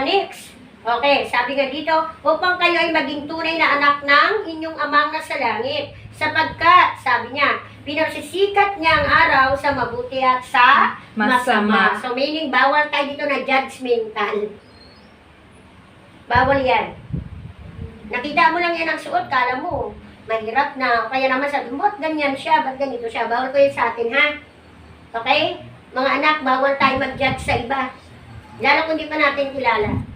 next. Okay, sabi nga dito, upang kayo ay maging tunay na anak ng inyong amang nasa langit. Sapagkat, sabi niya, pinagsisikat niya ang araw sa mabuti at sa masama. So meaning, bawal tayo dito na judgmental. Bawal yan. Nakita mo lang yan ang suot, kala mo, mahirap na. Kaya naman sabi mo, ganyan siya, ba't ganito siya? Bawal ko yun sa atin, ha? Okay? Mga anak, bawal tayo mag-judge sa iba. Lalo kung di pa natin kilala.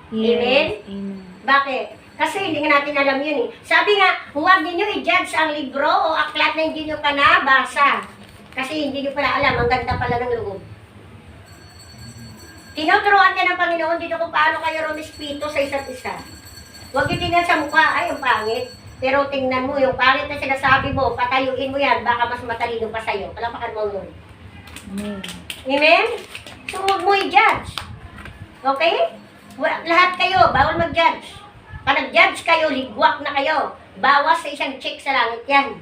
Yes. Amen? Amen. Bakit? Kasi hindi nga natin alam yun Sabi nga, huwag ninyo i-judge ang libro o aklat na hindi nyo pa nabasa. Kasi hindi nyo pala alam, ang ganda pala ng loob. Tinuturuan ka ng Panginoon dito kung paano kayo rumispito sa isa't isa. Huwag yung tingnan sa mukha, ay, ang pangit. Pero tingnan mo, yung pangit na sinasabi mo, patayuin mo yan, baka mas matalino pa sa'yo. Palapakan mo Lord. Amen. Amen? So, huwag mo i-judge. Okay? Lahat kayo, bawal mag-judge. Pag nag-judge kayo, ligwak na kayo. Bawas sa isang check sa langit yan.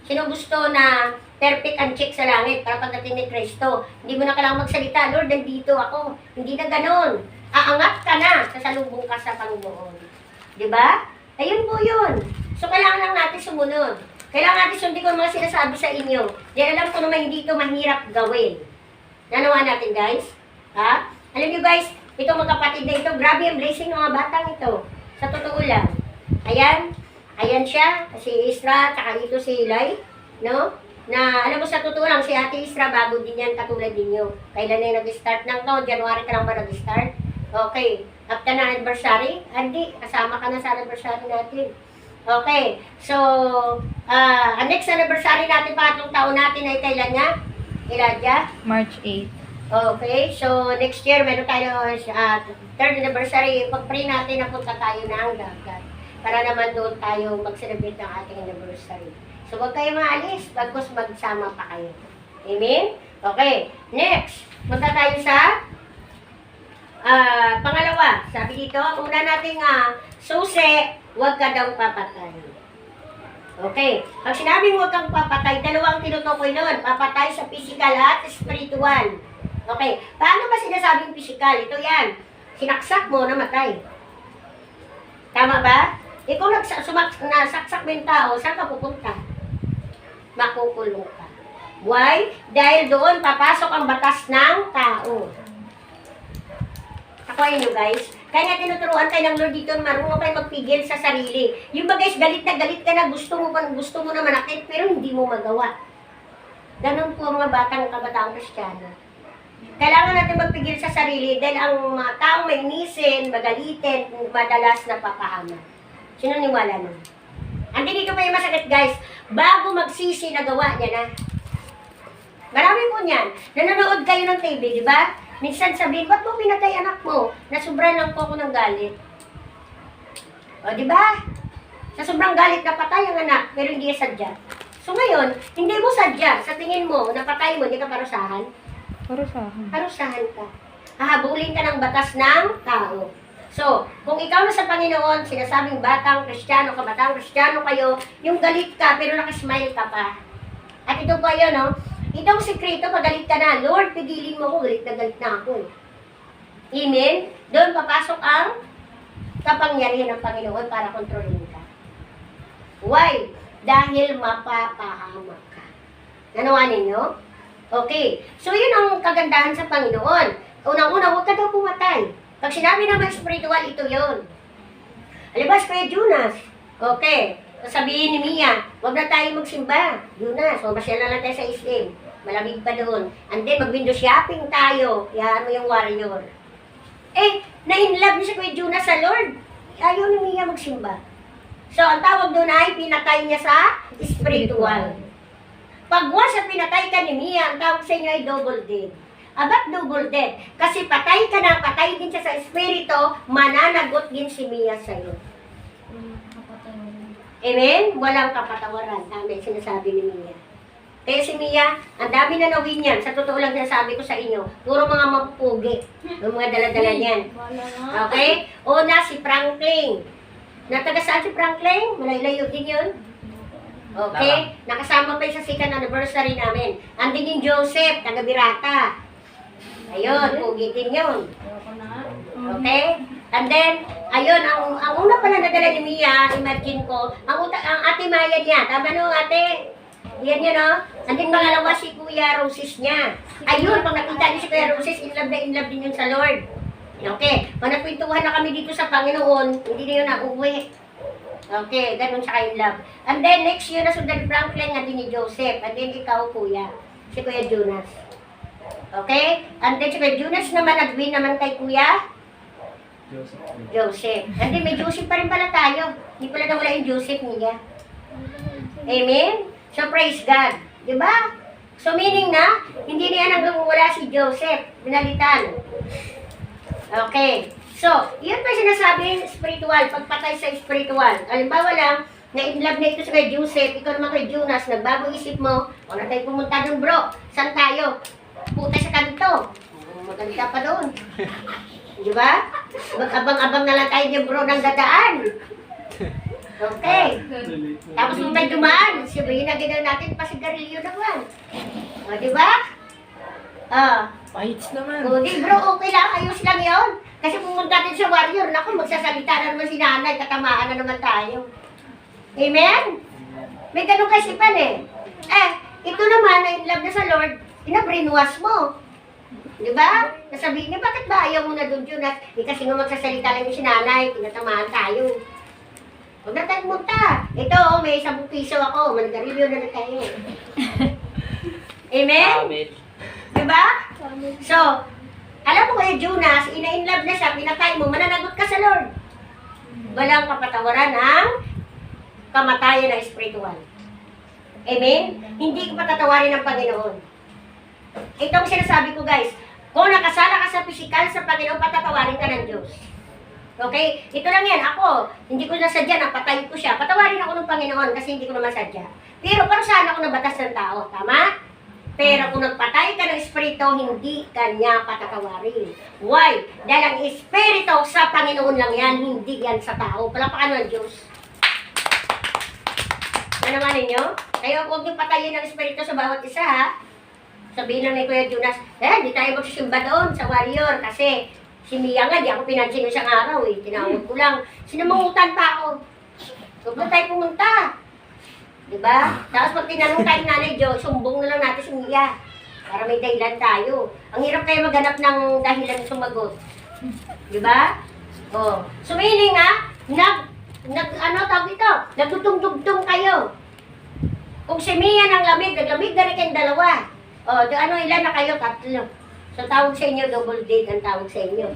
Sino gusto na perfect ang check sa langit para pagdating ni Kristo? Hindi mo na kailangang magsalita, Lord, nandito ako. Hindi na ganon. Aangat ka na, sasalubong ka sa Panginoon. Di ba? Ayun po yun. So, kailangan lang natin sumunod. Kailangan natin sundin ko ang mga sinasabi sa inyo. Yan alam ko naman hindi ito mahirap gawin. Nanawa natin, guys? Ha? Alam niyo, guys, itong mga kapatid na ito, grabe ang blessing ng mga batang ito. Sa totoo lang. Ayan. Ayan siya. Si Isra, tsaka dito si Eli. No? Na, alam mo sa totoo lang, si Ate Isra, bago din yan, katulad ninyo. Kailan na yung nag-start ng taon? January ka lang ba nag-start? Okay. After na anniversary? Hindi. Kasama ka na sa anniversary natin. Okay. So, ang next anniversary natin, pangatlong taon natin ay kailan nga? Elijah? March 8. Okay, so next year meron tayo third anniversary. Pag-pray natin na punta tayo ng dagat para naman doon tayo mag-celebrate ng ating anniversary. So huwag kayo maalis, bagkus magsama pa kayo. Amen? Okay, next. Punta tayo sa pangalawa. Sabi dito, una nating susi, huwag ka daw papatay. Okay. Pag sinabing huwag kang papatay, dalawang tinutukoy nun. Papatay sa physical at spiritual. Okay. Paano ba sinasabing physical? Ito yan. Sinaksak mo, namatay. Tama ba? Kung nasaksak mo yung tao, saan ka pupunta? Makukulong ka. Why? Dahil doon papasok ang batas ng tao. Ako nyo guys, kaya nga tinuturuan kayo ng Lord dito na marunong kayo magpigil sa sarili. Yung ba guys, galit ka na, gusto mo na manakit, pero hindi mo magawa. Ganun po ang mga kabataang Kristiyano. Kailangan natin magpigil sa sarili dahil ang mga taong may nisin, magalitin, madalas napapahamak. Sino niwala nun? Andi dito pa yung masakit guys, bago magsisi, nagawa niya na. Marami po niyan. Nanonood kayo ng TV, di ba? Minsan sabihin, ba't mo pinatay anak mo? Nasubran lang po ako ng galit. O, di ba? Sa sobrang galit, napatay ang anak, pero hindi sadya. So ngayon, hindi mo sadya. Sa tingin mo, napatay mo, hindi ka parusahan. Parusahan. Parusahan ka. Hahabulin ka ng batas ng tao. So, kung ikaw na sa Panginoon, sinasabing batang Kristiyano, kabatang Kristiyano kayo, yung galit ka, pero nakasmile ka pa. At ito pa yun, no? Itong sikreto, pag galit ka na, Lord, pigilin mo ko, galit na ako. Amen? Doon papasok ang kapangyarihan ng Panginoon para kontrolin ka. Why? Dahil mapapahamak ka. Nanawa ninyo? Okay. So, yun ang kagandahan sa Panginoon. Unang-una, huwag ka daw pumatay. Pag sinabi naman spiritual, ito yun. Alibas, Kuya Jonas. Okay. Sabihin ni Mia, huwag na tayo magsimba. Jonas, mamasya na lang tayo sa SM. Malamig pa doon. And then, mag-window shopping tayo. Yan mo yung warrior. Na-inlove niya si Kuya Jonas sa Lord. Ayaw ni Mia magsimba. So, ang tawag doon ay pinatay niya sa spiritual. Pag once at pinatay ka ni Mia, ang tawag sa inyo ay double dead. Abat double dead. Kasi patay ka na, patay din siya sa espiritu, mananagot din si Mia sa'yo. Amen? Walang kapatawaran. Tama yung sinasabi ni Mia. Kaya si Mia, ang dami na nawin yan. Sa totoo lang sinasabi ko sa inyo, puro mga mapupugi. Yung mga dala-dala niyan. Okay? Una, si Franklin. Nataga saan si Franklin? Malay-layo din yun. Okay? Nakasama pa yung sa second anniversary namin. Andin yung Joseph, taga Birata. Ayun, pugitin yun. Okay? And then, ayun, ang una pala nadala ni Mia, imagine ko, ang ate Maya niya, tama no ate? Yan yun no? And then pangalawa si Kuya Roses niya. Ayun, pag nakita niyo si Kuya Roses, in love din yun sa Lord. Okay, pag nagpintuhan na kami dito sa Panginoon, hindi na yun nauwi. Okay, ganun siya kayo love. And then, next year, nasundan ni Franklin, at ni Joseph. And then, ikaw, Kuya. Si Kuya Jonas. Okay? And then, si Kuya Jonas naman, nag-win naman kay Kuya Joseph. And then, may Joseph pa rin pala tayo. Hindi pala nawala yung Joseph niya. Amen? So, praise God. Diba? So, meaning na, hindi niya nagwawala si Joseph. Binalitan. Okay. So, yun pa sinasabing spiritual, pagpatay sa spiritual. Halimbawa lang, na-inlove na ito sa kay Joseph, ikaw naman kay Jonas, nagbago isip mo, o na tayo pumunta dun bro, saan tayo? Puta sa kanto. Maganda pa doon. Di ba? Mag-abang-abang na lang tayo dyan bro ng dadaan. Okay. Tapos kung may dumaan, sabihin na gano'n natin, pasigarilyo naman. O, di ba? Bites naman. O, di bro, okay lang, ayos lang yun. Kasi pumunta din sa warrior, naku, magsasalita na naman si nanay, tatamaan na naman tayo. Amen? May ganun kasipan eh. Ito naman, na in love na sa Lord, ina-brainwash mo. Di ba? Nasabihin niya, bakit ba ayaw mo na doon yun? Kasi nga magsasalita lang yung si nanay, tinatamaan tayo. Huwag na tayong munta. Ito, may 10 piso ako. Manigarilyo na tayo. Amen? Amen. Diba? So, alam mo kayo, Jonas, ina-inlove na siya, pinatay mo, mananagot ka sa Lord. Walang kapatawaran ng kamatayan na espiritual. Amen? Hindi ko patatawarin ng Panginoon. Itong sinasabi ko, guys, kung nakasala ka sa pisikal sa Panginoon, patatawarin ka ng Diyos. Okay? Ito lang yan. Ako, hindi ko nasadya, napatay ko siya. Patawarin ako ng Panginoon kasi hindi ko naman sadya. Pero para saan ako nabatas ng tao? Tama? Pero kung nagpatay ka ng espiritu, hindi ka niya patatawarin. Why? Dahil ang espiritu sa Panginoon lang yan, hindi yan sa tao. Palapakan ng Diyos. Ano naman ninyo? Kaya huwag niyo patayin ang espiritu sa bawat isa, ha? Sabihin lang ni Kuya Jonas, di tayo magsisimba doon sa warrior kasi si Mia nga, di ako pinansin ng isang araw eh. Tinawag ko lang. Sinamangutan pa ako. Huwag na tayo pumunta. Diba? Tapos pag tinanong tayo ni Nanay Jo, sumbong na lang natin si Mia. Para may dahilan tayo. Ang hirap kayo maghanap ng dahilan na sumagot. Diba? Oh. So meaning nga, nagdugtong-dugtong kayo. Kung si Mia ng lamig, naglamig na rin kayong dalawa. Oh, ilan na kayo? 3. So, tawag sa inyo, double date ang tawag sa inyo.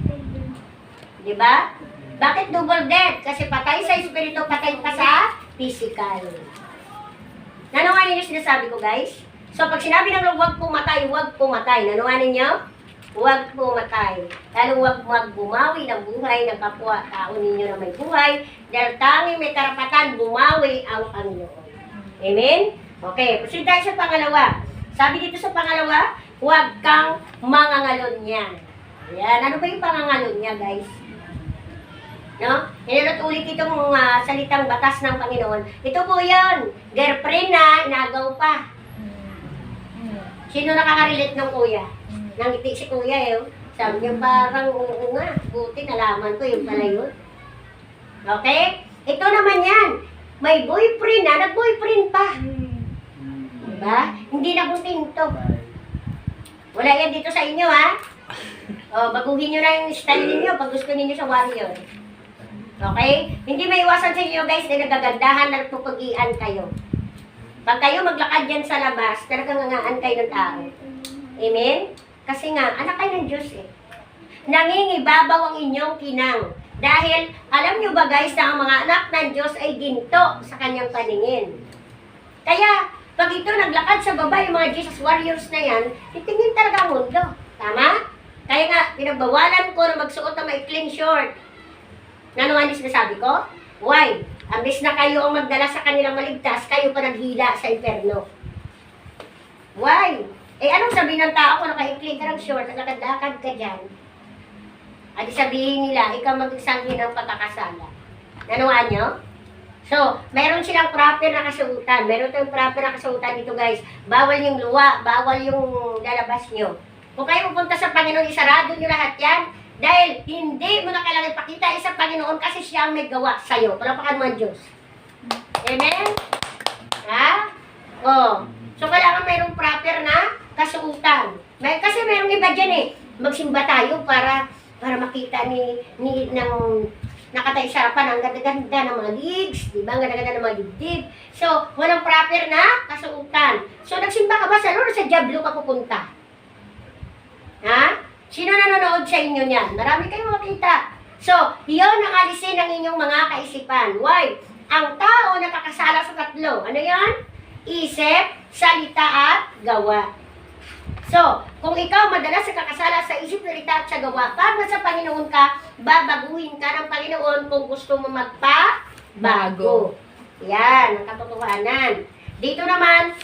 Di ba? Bakit double date? Kasi patay sa espiritu, patay pa sa physical. Nanuhanin niyo sinasabi ko, guys? So, pag sinabi ng huwag pumatay, huwag pumatay. Nanuhanin niyo? Huwag pumatay. Lalo huwag magbumawi ng buhay ng kapwa tao ninyo na may buhay. Dahil tanging may karapatan, bumawi ang Panginoon. Amen? Okay, proceed tayo sa pangalawa. Sabi dito sa pangalawa, huwag kang mangangalon niya. Ayan. Ano ba yung pangangalon niya, guys? No? Inulot ulit itong salitang batas ng Panginoon. Ito po yun. Girlfriend na inagaw pa. Sino nakaka-relate ng kuya? Nangiti si kuya eh. Sabi niya parang oo nga. Buti nalaman ko yung pala yun. Okay? Ito naman yan. May boyfriend na, nag-boyfriend pa. Diba? Hindi na butinto. Wala yan dito sa inyo, ha? O, baguhin nyo na yung style ninyo pag gusto ninyo sa warrior. Okay? Hindi may iwasan sa inyo, guys, na nagagandahan na pupugian kayo. Pag kayo maglakad dyan sa labas, talagang ngangaan kayo ng tao. Amen? Kasi nga, anak kayo ng Diyos eh. Nangingibabaw ang inyong kinang. Dahil, alam nyo ba guys, na ang mga anak ng Diyos ay ginto sa kanyang paningin. Kaya, pag ito naglakad sa baba, yung mga Jesus warriors na yan, titingin talaga ang mundo. Tama? Kaya nga, pinagbawalan ko na magsuot ng maikling short. Nanuhan yung sinasabi ko? Why? Ambis na kayo ang magdala sa kanilang maligtas, kayo pa naghila sa inferno. Why? Anong sabihin ng tao kung nakaikling ka ng short at nakadakad ka dyan? At sabihin nila, ikaw mag-isanghin ng pagkakasala. Nanuhan nyo? So, meron silang proper na kasuotan. Meron tayong proper na kasuotan dito, guys. Bawal yung luwa, bawal yung lalabas nyo. Kung kayo pupunta sa Panginoon, isarado nyo lahat yan. Dahil hindi mo na kailangan ipakita sa Panginoon kasi siya ang may gawa sa'yo. Palapakan mo ang Diyos. Amen? Ha? Oh. So, kailangan mayroong proper na kasuotan. Kasi mayroong iba dyan eh. Magsimba tayo para makita ng nakatay sa harapan, ang ganda-ganda ng mga legs, di ba? Ang ganda-ganda ng mga dibdib. So, walang proper na kasuotan. So, nagsimba ka ba sa Lord o sa Diablo ka pupunta? Ha? Sino nanonood sa inyo niyan? Marami kayong makita. So, iyon ang alisin ng inyong mga kaisipan. Why? Ang tao nakakasala sa 3. Ano yan? Isip, salita at gawa. So, kung ikaw madalas sa kakasala sa isip, salita at sa gawa, pag nasa Panginoon ka, babaguhin ka ng Panginoon kung gusto mo magpa-bago. Yan, ang katotohanan. Dito naman,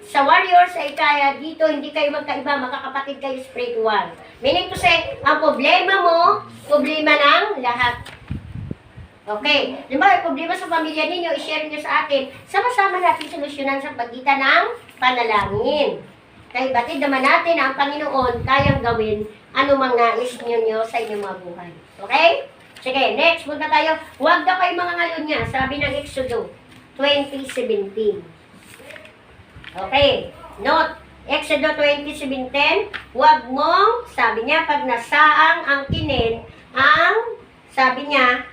sa warriors ay kaya dito hindi kayo magkaiba, magkakapatid kayo spiritual. Meaning to say, ang problema mo, problema ng lahat. Okay. Limbawa, problema sa pamilya ninyo, i-share nyo sa atin. Sama-sama natin solusyonan sa pagitan ng panalangin. Kaya batid naman natin ang Panginoon kayang gawin anumang nais nyo sa inyong mga buhay. Okay? Sige, next, punta tayo. Huwag daw kayo mga ngalun niya, sabi ng Exodo 20:17. Okay. Note, Exodo 20:17, huwag mong, sabi niya, pag nasaang ang kinin, sabi niya,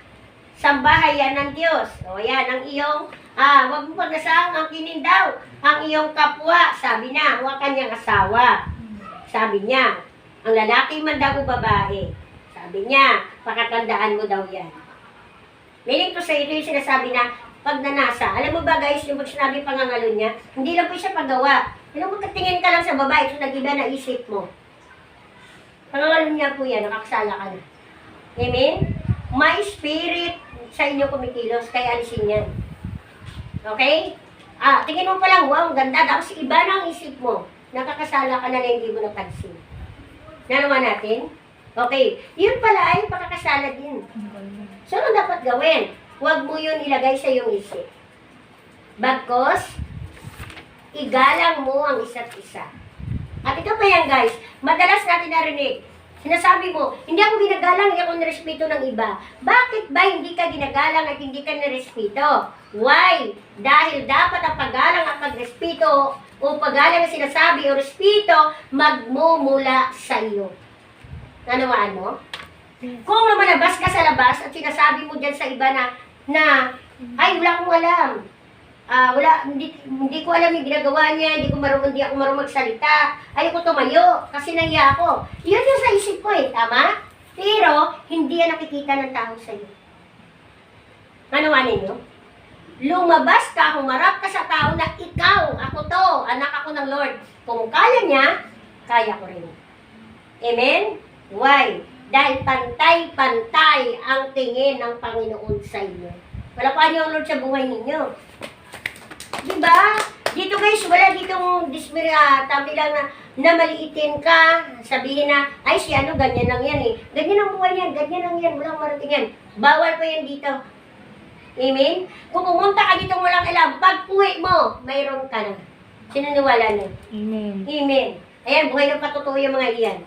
sambahayan ng Diyos. O yan, ang iyong, huwag mo pag nasaang ang kinin daw, ang iyong kapwa, sabi niya, huwag kanyang asawa. Sabi niya, ang lalaki man daw o babae, sabi niya, pakatandaan mo daw yan. Meaning to say, ito yung sinasabi na, pag nanasa, alam mo ba guys, yung pag sinabi pangangalo niya, hindi lang po siya paggawa. Alam mo, magkatingin ka lang sa babae, ito nag-iba na isip mo. Pangangalo niya po yan, nakakasala ka na. Amen? May spirit sa inyo kumikilos, kaya alisin yan. Okay? Tingin mo pa lang, wow, ang ganda. Tapos iba na ang isip mo. Nakakasala ka na hindi mo napansin. Nanawa natin? Okay. Yun pala ay pakakasala din. So, ano dapat gawin? Huwag mo yun ilagay sa iyong isip. Bagkos, igalang mo ang isa't isa. At ito pa yan guys, madalas natin narinig. Sinasabi mo, hindi ako ginagalang, hindi ako nirespeto ng iba. Bakit ba hindi ka ginagalang at hindi ka nirespeto? Why? Dahil dapat ang paggalang at pagrespeto o paggalang na sinasabi o respeto magmumula sa iyo. Nanawaan mo? Kung lumalabas ka sa labas at sinasabi mo dyan sa iba na ay, wala akong alam. Hindi ko alam yung ginagawa niya, hindi ako marunong magsalita. Ayoko tumayo kasi nahiya ako. Yun yung sa isip ko tama? Pero, hindi yan nakikita ng tao sa iyo. Manawanin nyo? Lumabas ka, humarap ka sa tao na ikaw, ako to, anak ako ng Lord. Kung kaya niya, kaya ko rin. Amen? Why? Dahil pantay-pantay ang tingin ng Panginoon sa inyo. Wala pa niyo ang Lord sa buhay ninyo. Diba? Dito guys, wala ditong tabi lang na maliitin ka, sabihin na, ay si ano, ganyan lang yan Ganyan ang buhay yan, ganyan lang yan, walang marating yan. Bawal po yan dito. Amen? Kung pumunta ka dito walang alam, pag uwi mo, mayroon ka na. Sinaniwala na. Amen. Amen. Ayan, buhay na patutuwa yung mga iyan.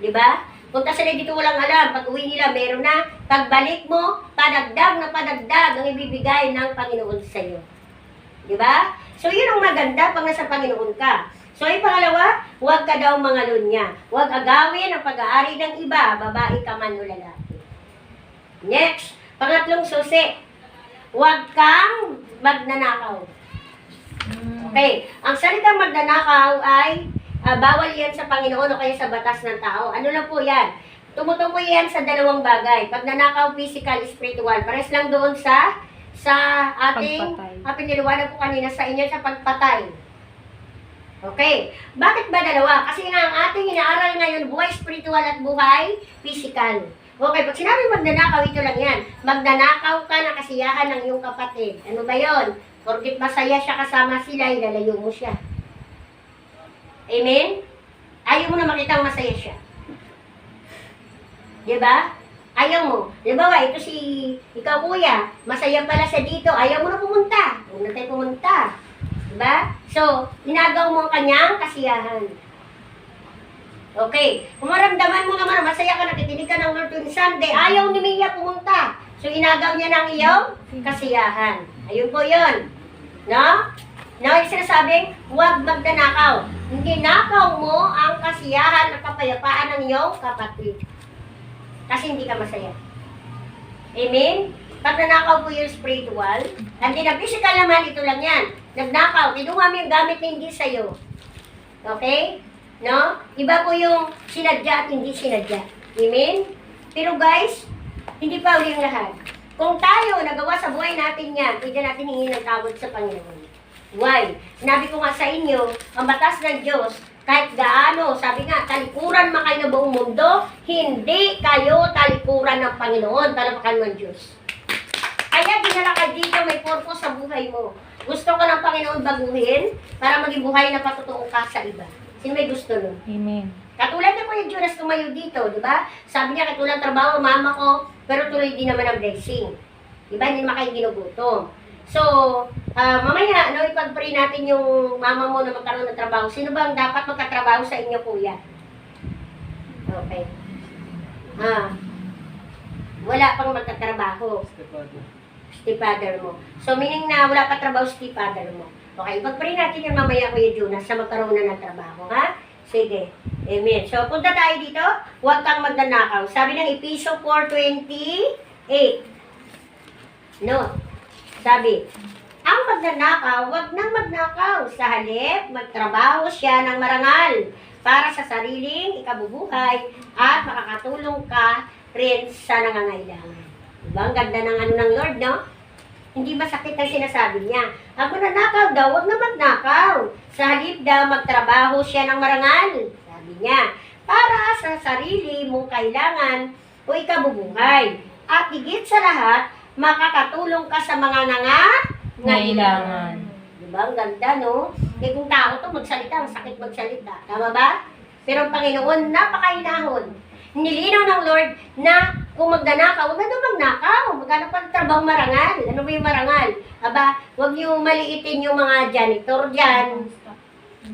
Diba? Punta sila dito walang alam, pag uwi nila, meron na. Pagbalik mo, padagdag na padagdag ang ibibigay ng Panginoon sa iyo. Diba? So, yun ang maganda pag nasa Panginoon ka. So, yung pangalawa, huwag ka daw mangalunya. Huwag agawin ang pag-aari ng iba, babae ka man o lalaki. Next, pangatlong susi, huwag kang magnanakaw. Okay, ang salitang magnanakaw ay bawal yan sa Panginoon o kaya sa batas ng tao. Ano lang po yan? Tumutukoy yan sa dalawang bagay. Pagnanakaw, physical, spiritual. Pares lang doon sa ating piniliwanag ko kanina sa inyo sa pagpatay. Okay. Bakit ba dalawa? Kasi nga ang ating inaaral ngayon, buhay spiritual at buhay physical. Okay, pag sinabi magnanakaw, ito lang yan. Magnanakaw ka ng kasiyahan ng iyong kapatid. Ano ba yon? Porkit masaya siya kasama sila, ilalayo mo siya. Amen? Ayaw mo na makitang masaya siya. Diba? Ayaw mo. Halimbawa, ito ikaw kuya, masaya pala siya dito, ayaw mo na pumunta. Huwag na tayo pumunta. Diba? So, inagaw mo ang kanyang kasiyahan. Okay. Kung maramdaman mo naman, masaya ka, nakikinig ka ng Lord tuwing Sunday, ayaw ni Mia pumunta. So, inagaw niya ng iyong kasiyahan. Ayun po yun. No? No, yung sinasabing, huwag magnanakaw. Hindi nakaw mo ang kasiyahan at kapayapaan ng iyong kapatid. Kasi hindi ka masaya. Amen? Pag nanakaw po yung spiritual, hindi na physical naman, ito lang yan. Nagnakaw, kinuha mo yung gamit na hindi sa'yo. Okay? No? Iba po yung sinadya at hindi sinadya. Amen? Pero guys, hindi pa uli yung lahat. Kung tayo nagawa sa buhay natin yan, pwede natin hingin ng tawad sa Panginoon. Why? Sinabi ko nga sa inyo, ang batas ng Diyos, kahit gaano, sabi nga, talikuran man kayo ng buong mundo, hindi kayo talikuran ng Panginoon, talapakan ng Diyos. Kaya dinala ka dito, may purpose sa buhay mo. Gusto ka ng Panginoon baguhin para maging buhay na patotoo ka sa iba. Sino may gusto nun? Amen. Katulad ni Kuya Jonas tumayo dito, di ba? Sabi niya, katulad trabaho, mama ko, pero tuloy din naman ang blessing. Di ba? Hindi naman kayo ginugutom. So, mamaya, ipag-pray natin yung mama mo na magkaroon ng trabaho. Sino ba ang dapat magkatrabaho sa inyo, Kuya? Okay. Wala pang magkatrabaho. Stepfather mo. So, meaning na wala pa trabaho stepfather mo. Okay, ipag-pray natin yung mamaya, Kuya Jonas, sa magkaroon na ng trabaho, ha? Sige. Amen. So, punta tayo dito. Huwag kang magnanakaw. Sabi ng Episyo 4:28. No. Sabi, ang magnanakaw, huwag nang magnakaw. Sa halip, magtrabaho siya ng marangal para sa sariling ikabubuhay at makakatulong ka rin sa nangangailangan. Diba? Ang ganda ng ng Lord, no? Hindi masakit ang sinasabi niya. Ang magnanakaw daw, huwag na magnakaw. Sa halip daw, magtrabaho siya ng marangal. Sabi niya, para sa sarili mong kailangan o ikabubuhay. At higit sa lahat, makakatulong ka sa mga nangangailangan. Diba? Ang ganda, no? Eh kung tao to magsalita, ang sakit magsalita. Tama ba? Pero ang Panginoon, napakahinahon. Nilinaw ng Lord na kung magnanakaw, huwag na daw magnakaw. Maghanap pa ng trabaho marangal. Ano ba yung marangal? Aba, huwag niyo maliitin yung mga janitor dyan.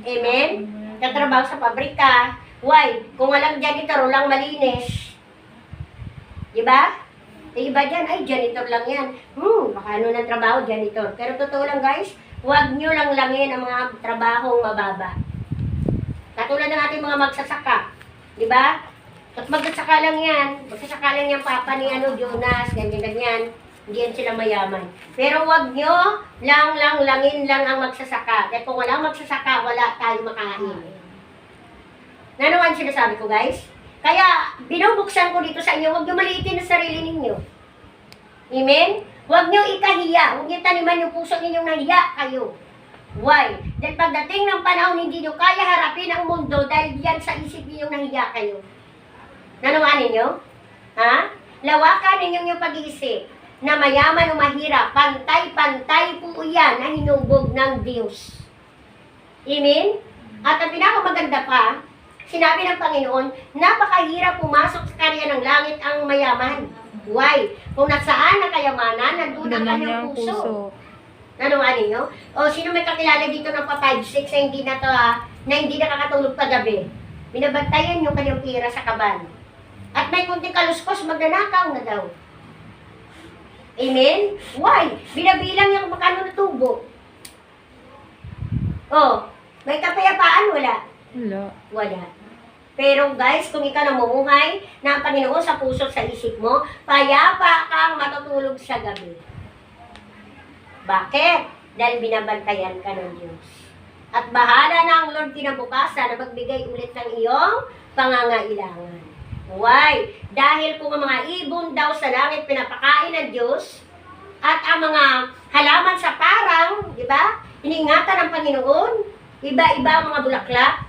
Amen? Katrabaho sa pabrika. Why? Kung walang janitor, walang malinis. Diba? Eh, iba dyan, ay, janitor lang yan. Baka ano ng trabaho, janitor. Pero totoo lang, guys, huwag nyo lang langin ang mga trabahong mababa. Katulad ng ating mga magsasaka. Diba? At magsasaka lang yan. Magsasaka lang yung papa ni Jonas, ganyan-ganyan. Hindi yan sila mayaman. Pero huwag nyo langin lang ang magsasaka. Dahil kung walang magsasaka, wala tayong makain. Nanawan sinasabi ko, guys? Kaya, binubuksan ko dito sa inyo, huwag nyo maliitin ang sarili ninyo. Amen? Huwag nyo ikahiya. Huwag nyo taniman yung puso ninyong nahiya kayo. Why? Dahil pagdating ng panahon, hindi nyo kaya harapin ang mundo dahil yan sa isip ninyong nahiya kayo. Nanawaan ninyo? Ha? Lawakan ninyong yung pag-iisip na mayaman o mahirap, pantay-pantay po yan na hinubog ng Diyos. Amen? At ang pinakamaganda pa, sinabi ng Panginoon, napakahirap pumasok sa karya ng langit ang mayaman. Why? Kung nasaan ang kayamanan, nandun ang kanyang puso. Nanawaan ninyo? O sino may kakilala dito ng pa 5-6 na hindi na hindi nakakatulog paggabi? Binabantayan yung kanyang pira sa kaban. At may kunting kaluskos, magnanakaw na daw. Amen? Why? Binabilang yung makano na tubo. Oh, may kapayapaan, wala? Wala. Pero guys, kung ikaw namumuhay na ang Panginoon sa puso sa isip mo, payapa kang matutulog sa gabi. Bakit? Dahil binabantayan ka ng Diyos. At bahala na ang Lord kinabukasan na magbigay ulit ng iyong pangangailangan. Why? Dahil kung ang mga ibon daw sa langit pinapakain ng Diyos at ang mga halaman sa parang, di ba? Iningatan ng Panginoon, iba-iba ang mga bulaklak,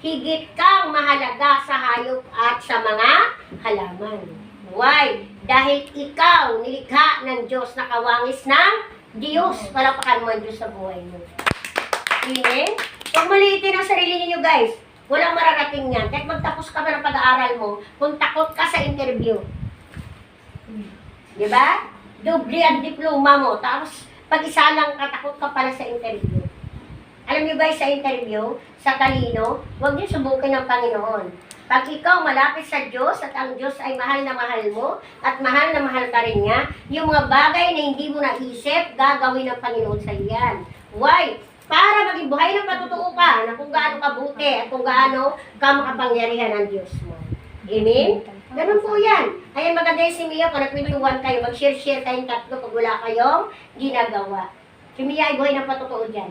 higit kang mahalaga sa hayop at sa mga halaman. Why? Dahil ikaw nilikha ng Diyos na kawangis ng Diyos. Palapakan mo ang Diyos sa buhay mo. Amen? Huwag maliitin ang sarili ninyo, guys. Walang mararating yan. Kahit magtapos ka pa ng pag-aaral mo, kung takot ka sa interview. Diba? Doble ang diploma mo. Tapos, pag-isa lang katakot ka pala sa interview. Alam niyo guys, sa interview, sa talino, huwag niyo subukin ng Panginoon. Pag ikaw malapit sa Diyos at ang Diyos ay mahal na mahal mo at mahal na mahal ka rin niya, yung mga bagay na hindi mo naisip, gagawin ng Panginoon sa iyan. Why? Para maging buhay ng patutuo ka na kung gaano kabuti at kung gaano ka makapangyarihan ng Diyos mo. Amen? Ganun po yan. Ayan, maganda yung si Mia, kung nagpintuan kayo, mag-share-share kayong tatlo pag wala kayong ginagawa. Si Mia ay buhay ng patutuo dyan.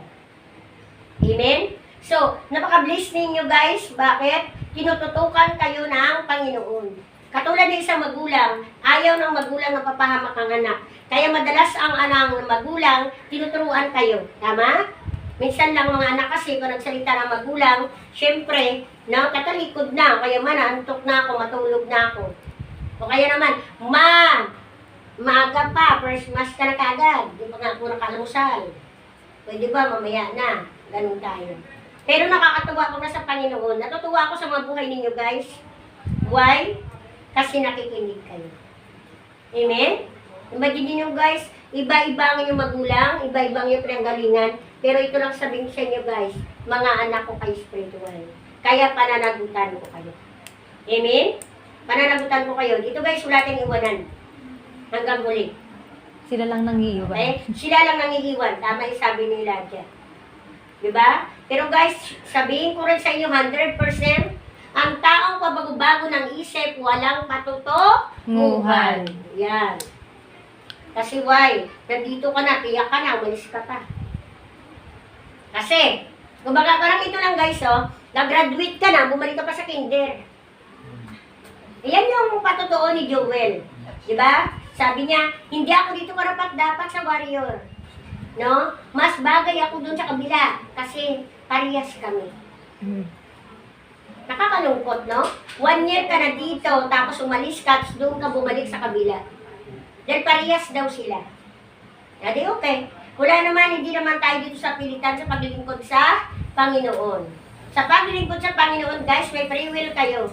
Amen? So, napaka-bless ninyo guys. Bakit? Tinututukan kayo ng Panginoon. Katulad ng isang magulang, ayaw ng magulang na papahamak ang anak. Kaya madalas ang anang magulang, tinuturuan kayo. Tama? Minsan lang mga anak kasi kung nagsalita ng magulang, syempre, katalikod na, kaya antok na ako, matulog na ako. O kaya naman, maaga pa, first mass ka na kagad, di pa nga ako nakalusal. Pwede ba mamaya na? Ganun tayo. Pero nakakatuwa ko na sa Panginoon. Natutuwa ako sa mga buhay ninyo guys. Why? Kasi nakikinig kayo. Amen? Imagine niyo guys, iba-iba ang inyong magulang, iba-iba ang inyong pinanggalingan. Pero ito lang sabihin sa inyo guys, mga anak ko kayo spiritual. Kaya pananagutan ko kayo. Amen? Pananagutan ko kayo. Dito guys, wala tayong iwanan. Hanggang muli. Sila lang nangiiwan. Okay? Sila lang nangiiwan. Tama yung sabi ni Elijah. Diba? Pero guys, sabihin ko rin sa inyo 100%, ang taong pabago-bago ng isip, walang patutunguhan. Yan. Kasi why? Nandito ka na, tiyak ka na, umalis ka pa. Kasi, kumbaga parang ito lang guys, oh, nag-graduate ka na, bumalik ka pa sa kinder. Ayan yung patotoo ni Joel. Diba? Sabi niya, hindi ako dito karapat-dapat sa warrior. No? Mas bagay ako dun sa kabila kasi parehas kami. Nakakalungkot, no? 1 year ka na dito, tapos umalis ka, tapos doon ka bumalik sa kabila. Dahil parehas daw sila. Hindi okay. Wala naman, hindi naman tayo dito sa pilitan sa paglilingkod sa Panginoon. Sa paglilingkod sa Panginoon, guys, may free will kayo.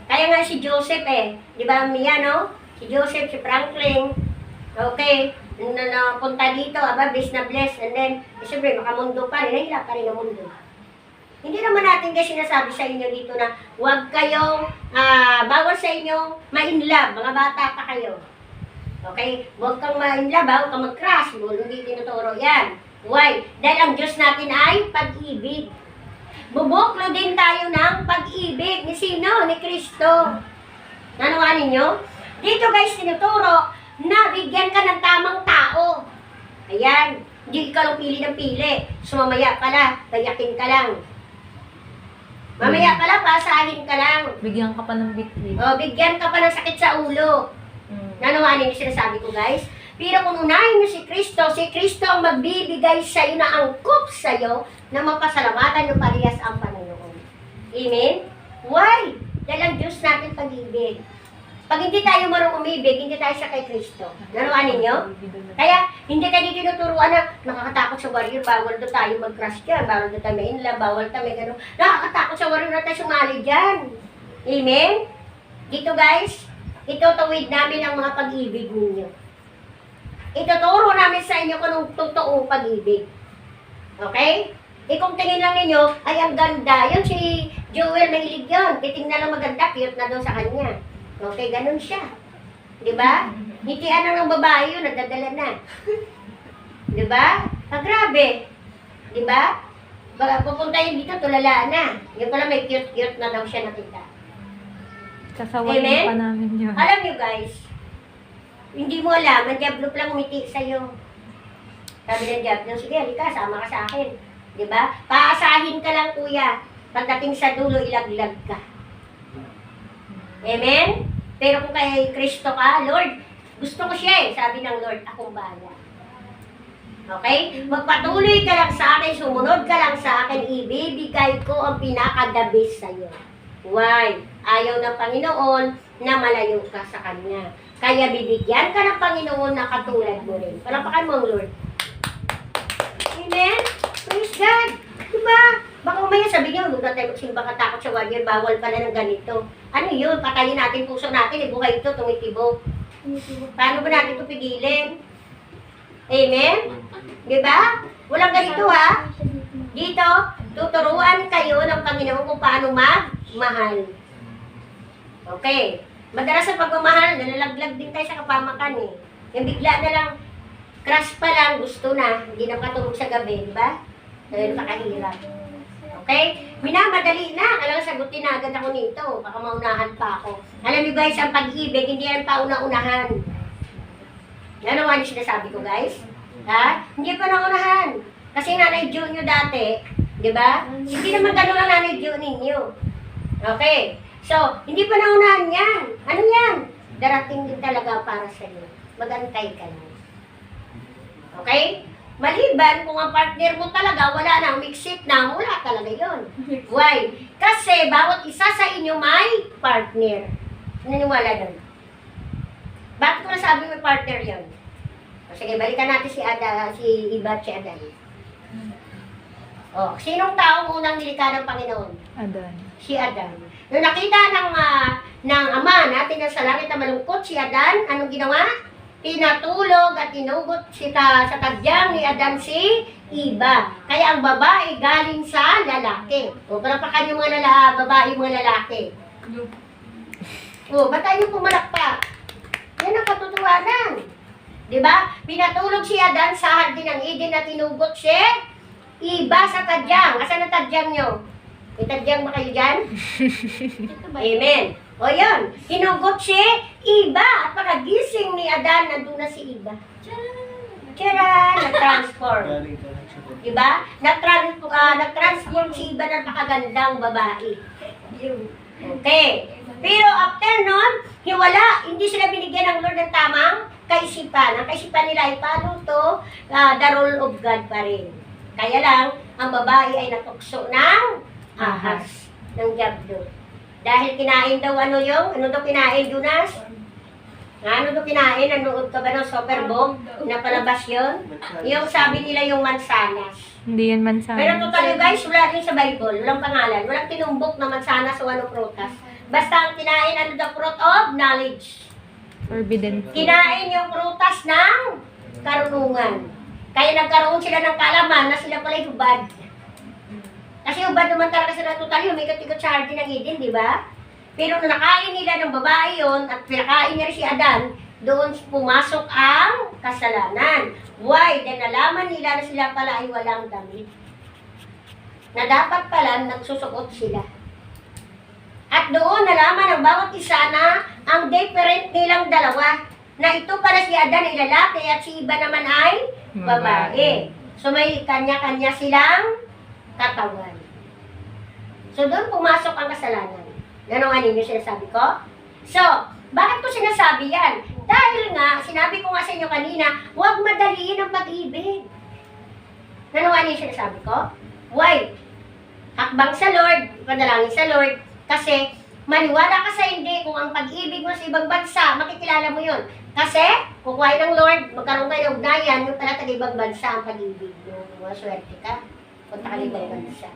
Kaya nga si Joseph di ba Mia, no? Si Joseph, si Franklin, okay, napunta dito, bless na bless, and then, siyempre, makamundo pa rin, nahilap pa rin ang mundo. Hindi naman natin kasi sinasabi sa inyo dito na huwag kayong, bawal sa inyo ma-inlove, mga bata pa kayo. Okay? Huwag kang ma-inlove, huwag kang mag-crush, hindi tinuturo yan. Why? Dahil ang Diyos natin ay pag-ibig. Bubuklo din tayo ng pag-ibig. Ni sino? Ni Kristo. Nanuhanin nyo? Dito guys, tinuturo na bigyan ka ng tamang tao. Ayan. Hindi ka lang pili ng pili. So mamaya pala, gayakin ka lang. Mamaya pala, pasahin ka lang. Bigyan ka pa ng bitbit. O, bigyan ka pa ng sakit sa ulo. Nanuhanin yung sinasabi ko guys. Pero kung unahin nyo si Kristo ang magbibigay sa iyo na angkop sa iyo na mapasalamatan nyo parehas ang Panginoon. Amen? Why? Dahil ang Diyos natin pag-ibig. Pag hindi tayo marunong umibig, hindi tayo sa kay Kristo. Nanuhanin nyo? Kaya, hindi tayo tinuturuan na nakakatakot sa warrior, bawal doon tayo mag-crush dyan, bawal doon tayo may-inlove, bawal tayo may gano'n. Nakakatakot sa warrior na tayo sumali dyan. Amen? Dito guys, itutuwid namin ang mga pag-ibig ninyo. Ituturo namin sa inyo kung anong totoong pag-ibig. Okay? Kung tingin lang ninyo, ay ang ganda. Yun si Joel, mahilig yun. Titingnan lang maganda, cute na daw sa kanya. Okay, ganun siya. Diba? Hitian na ng babae yun, nadadala na. Diba? Grabe. Diba? Baka pupunta yun dito, tulala na. Yung pala may cute-cute na daw siya nakita. Sasawayin pa namin yun. Alam nyo guys, hindi mo alam, ang diablo lang umiti sa'yo. Sabi ng diablo, sige, halika, sama ka sa akin. Diba? Paasahin ka lang kuya. Pagdating sa dulo, ilaglag ka. Amen? Pero kung kay Kristo ka, Lord, gusto ko siya sabi ng Lord, akong bahala. Okay? Magpatuloy ka lang sa akin, sumunod ka lang sa akin, ibibigay ko ang pinaka-the best sa'yo. Why? Ayaw ng Panginoon na malayo ka sa Kanya. Kaya bibigyan ka ng Panginoon na katulad mo rin. Palapakan mo ang Lord. Amen? Praise God! Diba? Baka umaya sabi niyo, huwag na tayo sino ba katakot sa warrior, bawal pala ng ganito. Ano yun? Patayin natin puso natin, buhay ito, tumitibok. Paano ba natin ito pigilin? Amen? Diba? Walang ganito ha? Dito, tuturuan kayo ng Panginoon kung paano magmahal. Okay. Madalas sa pagmamahal, nalalaglag din tayo sa kapamakan Yung bigla na lang, crush pa lang, gusto na, hindi na katulog sa gabi, di ba? Dahil nakahirap. Okay? Minamadali na, kailangan sagutin na agad ako nito, baka maunahan pa ako. Alam niyo guys, ang pag-ibig, hindi yan pauna-unahan. Yan naman yung sinasabi ko guys. Ha? Hindi pa naunahan. Kasi nanay Joe nyo dati, di ba? Hindi naman ganun ang nanay Joe ninyo. Okay? So, hindi pa naunahan yan. Ano yan? Darating din talaga para sa iyo. Magantay ka lang. Okay? Maliban kung ang partner mo talaga wala na, mixit na, wala talaga yun. Why? Kasi bawat isa sa inyo may partner. Naniniwala doon. Bakit ko nasabi may partner yun? O, sige, balikan natin si Iba at si Adan. Oh, sinong taong unang nilikha ng Panginoon? Adan. Si Adan. Nung nakita ng ama natin na sa langit na malungkot si Adan, anong ginawa? Tinatulog at tinugot sa tadyang ni Adan si Iba. Kaya ang babae galing sa lalaki. O, parapakan yung mga babae, mga lalaki. O, ba't tayo pumalakpak? Yan ang katotohanan. Diba? Pinatulog si Adan sa hardin ng Eden na tinugot si Iba sa tadyang. Asan ang tadyang nyo? May tadyang ba kayo dyan? Amen. O yun, hinugot si Iba. At pagkagising ni Adan, nandun na si Iba. Tara! Nag-transform. Galing ka lang siya po. Diba? Nag-transform si Iba ng pakagandang babae. Okay. Pero after nun, hiwala. Hindi sila binigyan ng Lord ng tamang kaisipan. Ang kaisipan nila ay paano to, the rule of God pa rin. Kaya lang, ang babae ay natukso ng ahas, ng diablo. Dahil kinain daw ano daw kinain, Jonas? Ano daw kinain? Nanood ka ba ng Super Bowl? Napalabas yun? Yung sabi nila yung mansanas. Hindi yan man sa Pero totally guys, wala rin sa Bible. Walang pangalan. Walang tinumbok na mansanas o ano prutas. Basta ang kinain, ano the fruit of knowledge. forbidden fruit. Kinain yung prutas ng karunungan. Kaya nagkaroon sila ng kaalaman na sila pala hubad. Kasi hubad naman talaga sila totally, umikat-ikot sa hardin ng Eden, di ba? Pero nung nakain nila ng babae yon at pinakain niya rin si Adan, doon pumasok ang kasalanan. Why? Dahil nalaman nila na sila pala ay walang damit. Na dapat pala nagsusuot sila. At doon nalaman ng bawat isa na ang different nilang dalawa. Na ito pala si Adan ay lalaki at si Iba naman ay babae. So may kanya-kanya silang katawan. So doon pumasok ang kasalanan. Nanawanin niyo sinasabi ko? So, bakit ko sinasabi yan? Dahil nga, sinabi ko nga sa inyo kanina, huwag madaliin ang pag-ibig. Nanawanin niyo sinasabi ko? Why? Hakbang sa Lord, panalangin sa Lord, kasi maniwala ka sa hindi kung ang pag-ibig mo sa ibang bansa, makikilala mo yun. Kasi, kukuhain ng Lord, magkaroon kayo ng ugnayan, yung pala taga-ibang bansa ang pag-ibig mo. Swerte ka, punta ka ng ibang bansa.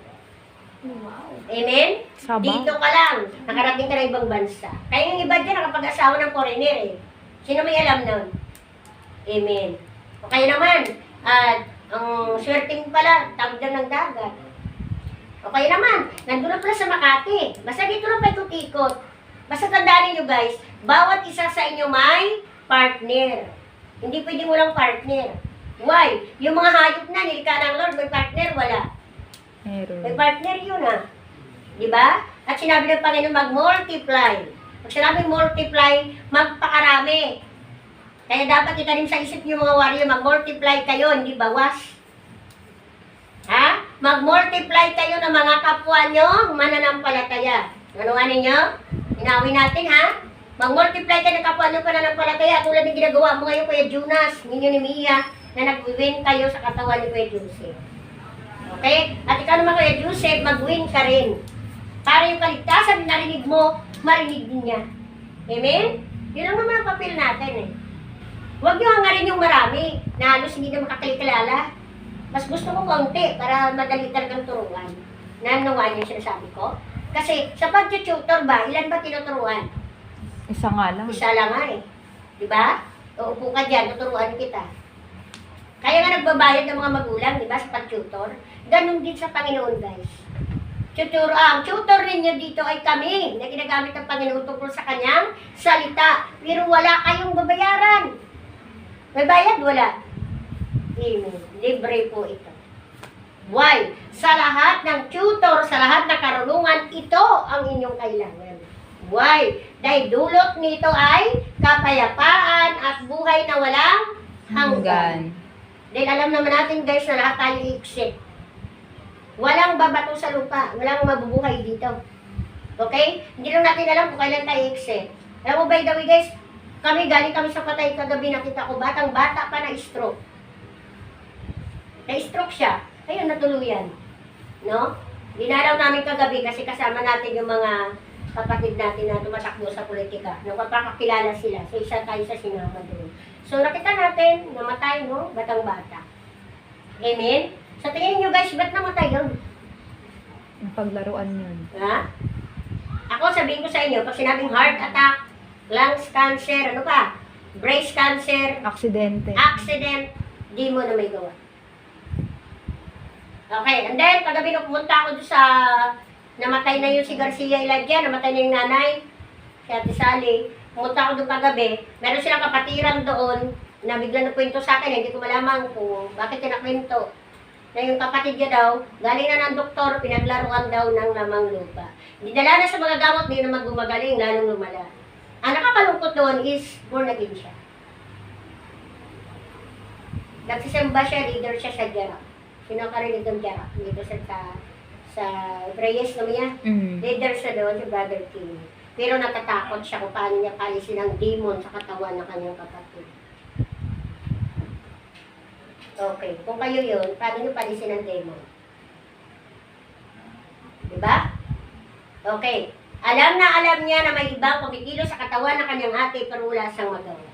Amen? Saba. Dito ka lang, nakarating ka ng ibang bansa. Kaya yung iba dyan, nakapag-asawa ng foreigner eh. Sino may alam nun? Amen. O kaya naman, ang swerting pala, tagdan ng dagat. O kaya naman, nandun na pala sa Makati. Basta dito lang paikot-ikot. Basta tandaan niyo guys, bawat isa sa inyo may partner. Hindi pwedeng walang partner. Why? Yung mga hayop na, nilikha ng Lord, may partner, wala. Meron. May partner yun Di ba? At sinabi ng Panginoon, mag-multiply. Pag sinabi multiply, magpakarami. Kaya dapat itanim sa isip niyo mga warrior, mag-multiply kayo, hindi bawas. Ha? Mag-multiply kayo ng mga kapwa nyo, mananampalataya. Anuhan ninyo? Inawin natin ha? Mag-multiply kayo ng kapwa nyo pananampalataya tulad ng ginagawa mo ngayon Kuya Jonas, ninyo ni Mia, na nag-win kayo sa katawan ni Kuya Joseph. Okay? At ikaw naman Kuya Joseph, mag-win ka rin. Para yung kaligtasan na narinig mo, marinig din niya. Amen? Yun lang naman ang papel natin eh. Huwag nyo hangarin yung marami na halos hindi na makakilala. Mas gusto ko konti para madali talagang turuan. Nanawan yung sinasabi ko. Kasi sa pag-tutor ba, ilan ba tinuturuan? Isa nga lang. Isa lang nga eh. Diba? Uupo ka dyan, tuturuan kita. Kaya nga nagbabayad ng mga magulang, diba, sa pag-tutor. Ganon din sa Panginoon, guys. Ang tutor ninyo dito ay kami na ginagamit ng Panginoon tungkol sa kanyang salita. Pero wala kayong babayaran. May bayad? Wala. Amen. Libre po ito. Why? Sa lahat ng tutor, sa lahat ng karunungan, ito ang inyong kailangan. Why? Dahil dulot nito ay kapayapaan at buhay na walang hanggan. Dahil alam naman natin guys na lahat tayo i-accept. Walang babato sa lupa. Walang mabubuhay dito. Okay? Hindi lang natin alam kung kailan tayo i-accept. Alam mo by the way guys, galing kami sa patay kagabi, nakita ko batang-bata pa na stroke. Na-stroke siya. Ayun, natuluyan. No? Dinalaw namin kagabi kasi kasama natin yung mga kapatid natin na tumatakbo sa politika. Napapakakilala sila. So, isa tayo sa sinama doon. So, nakita natin, namatay, no? Batang-bata. Amen? Sa tingin niyo guys, ba't namatay yun? Yung paglaruan yun. Ha? Ako sabihin ko sa inyo, pag sinabing heart attack, lungs cancer, ano pa? Breast cancer, Aksidente. accident, di mo na may gawa. Okay, and then, kagabi nung pumunta ako doon sa, namatay na yung si Garcia Eladia, namatay na yung nanay, si Ate Sally. Pumunta ako doon kagabi, meron silang kapatiran doon, na bigla na kwento sa akin, hindi ko malaman kung bakit kinakwento. Na yung kapatid niya daw, galing na ng doktor, pinaglaruan daw ng lamang lupa. Dinala na sa mga gamot, hindi naman gumagaling, lalong lumala. Ang nakakalungkot doon is, born again siya. Nagsisimba siya, leader siya sa Jarak. Sino ang karinig ng Jarak? Dito sa Reyes naman niya. Leader siya doon, si Brother King. Pero natatakot siya kung paano niya palisin ang demon sa katawan ng kanyang kapatid. Okay, kung kayo yun, paano niyo palisin ang demon? Diba? Okay. Alam na alam niya na may ibang kumikilo sa katawan ng kanyang ate pero wala siyang magawa.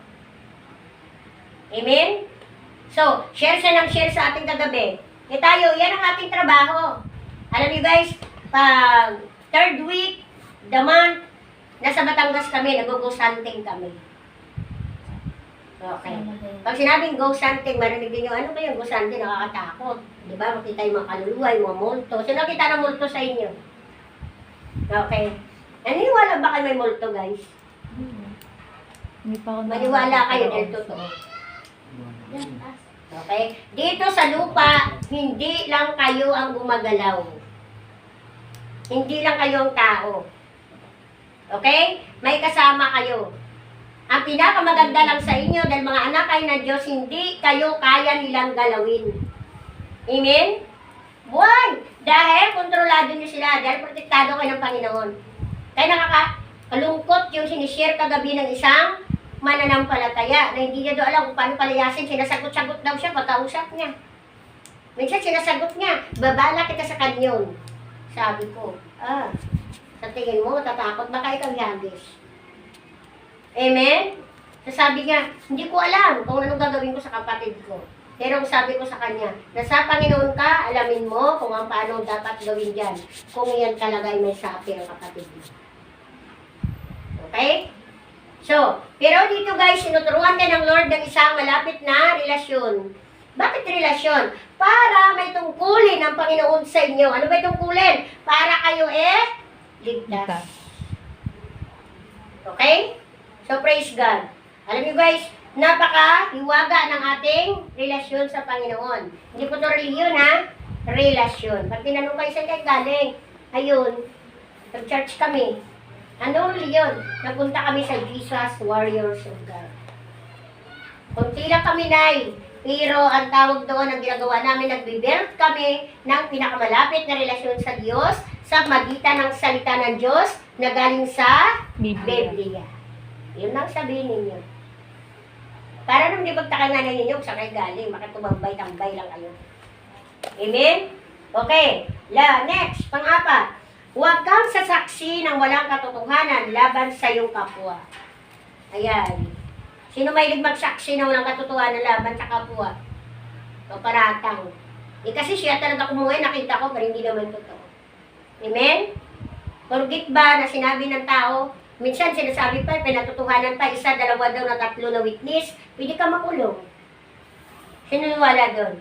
Amen? So, share siya ng share sa ating kagabi. E tayo, yan ang ating trabaho. Alam niyo guys, pag third week, the month, nasa Batangas kami, nag-ghost hunting kami. Okay. Pag sinabing ghost hunting, marinig din yung ano ba yung ghost hunting, nakakatakot. Di ba? Makita yung mga kaluluwa, yung mga multo. Sino nakita ng multo sa inyo? Okay. Naniniwala ba kayo may multo, guys? Hindi pa ako Maniwala kayo dahil totoo. Okay? Dito sa lupa, hindi lang kayo ang gumagalaw. Hindi lang kayo ang tao. Okay? May kasama kayo. Ang pinakamaganda lang sa inyo dahil mga anak kayo ng Diyos, hindi kayo kaya nilang galawin. Amen? Buwan! Dahil kontrolado nyo sila, dahil protektado kayo ng Panginoon. Kaya nakakalungkot yung sinishare kagabi ng isang mananampalataya na hindi niya doon alam kung paano palayasin. Sinasagot-sagot daw siya, pagkausap niya. Minsan sinasagot niya, babala kita sa kanyon. Sabi ko, sa tingin mo, matatakot, baka ikaw hagis. Amen? Sabi niya, hindi ko alam kung anong gagawin ko sa kapatid ko. Pero sabi ko sa kanya, nasa Panginoon ka, alamin mo kung ang paano dapat gawin dyan. Kung yan talaga ay may sapi ang kapatid mo. Okay? So, pero dito guys, sinuturuan ka ng Lord ng isang malapit na relasyon. Bakit relasyon? Para may tungkulin ang Panginoon sa inyo. Ano ba yung tungkulin? Para kayo ligtas. Okay? So, praise God. Alam niyo guys, napaka-hiwaga ng ating relasyon sa Panginoon. Hindi po ito reliyon, ha? Relasyon. Pag tinanong kayo saan kayo galing, ayun, nag-church kami. Ano reliyon? Napunta kami sa Jesus Warriors of God. Kunti lang kami, Nay. Pero ang tawag doon, ang ginagawa namin, nagbe-build kami ng pinakamalapit na relasyon sa Diyos sa magitan ng salita ng Diyos na galing sa Biblia. Yun lang sabihin ninyo. Para nung di magtakangan ninyo kung saan kayo galing, makatubambay-tambay lang kayo. Amen? Okay. Next, pang-apat. Huwag kang sasaksi ng walang katotohanan laban sa iyong kapwa. Ayan. Sino may magsaksi ng walang katotohanan laban sa kapwa? O paratang. Kasi siya talaga kumuha, nakita ko, pero hindi naman totoo. Amen? Forget ba na sinabi ng tao, minsan sinasabi pa, pinatutuhanan pa, isa, dalawa daw na tatlo na witness, pwede ka makulong. Sino wala doon?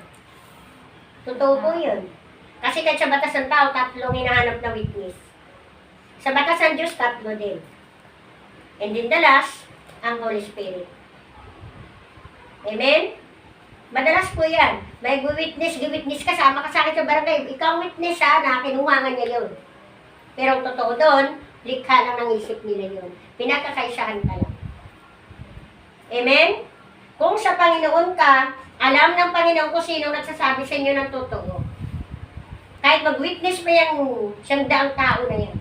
Totoo po yun. Kasi kahit sa batas ng tao, tatlong hinahanap na witness. Sa batas ng Diyos, tatlo din. And then the last, ang Holy Spirit. Amen? Madalas po yan. May witness kasama ka sa akin sa barangay. Ikaw witness na kinuhangan niya yun. Pero ang totoo doon, likha lang ng isip nila yun. Pinagkakaisahan ka lang. Amen? Kung sa Panginoon ka, alam ng Panginoon kung sino nagsasabi sa inyo ng totoo. Kahit mag-witness pa yung siyang daang tao na yan.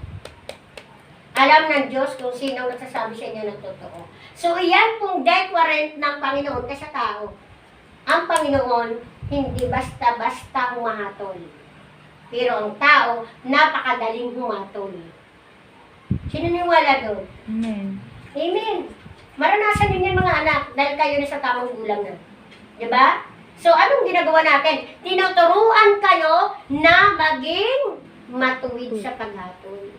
Alam ng Diyos kung sino nagsasabi sa inyo ng totoo. So, iyan pong death warrant ng Panginoon kaysa tao. Ang Panginoon, hindi basta-basta humahatol. Pero ang tao, napakadaling humatol. Sino niwala doon? Amen. Amen. Maranasan din yan mga anak dahil kayo na sa tamang gulang na. Diba? So, anong ginagawa natin? Tinuturuan kayo na maging matuwid sa paghatol.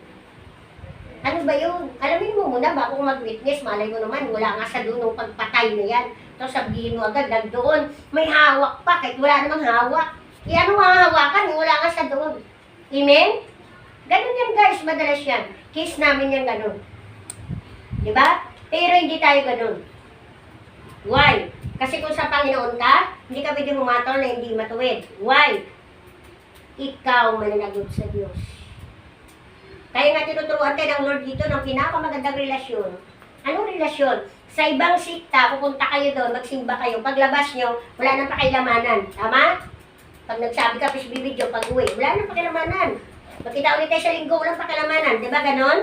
Ano ba yun? Alamin mo muna bago mag-witness, malay mo naman, wala nga sa doon ng pagpatay na yan. Tapos sabihin mo agad, doon, may hawak pa, kahit wala namang hawak. Kaya ano hahawakan, wala nga sa doon. Amen? Ganun yan guys, madalas yan. Case namin yan ganun. Diba? Pero hindi tayo ganun. Why? Kasi kung sa Panginoon ka, hindi ka pwede humatol na hindi matuwid. Why? Ikaw mananagot sa Diyos. Kaya nga tinuturuan tayo ng Lord dito ng pinakamagandang relasyon. Anong relasyon? Sa ibang sikta, pupunta kayo doon, magsimba kayo. Paglabas nyo, wala nang pakialamanan. Tama? Pag nagsabi ka, please video, pag uwi, wala nang pakialamanan. Magkita ulit tayo sa linggo, walang pakialamanan. Diba ganon?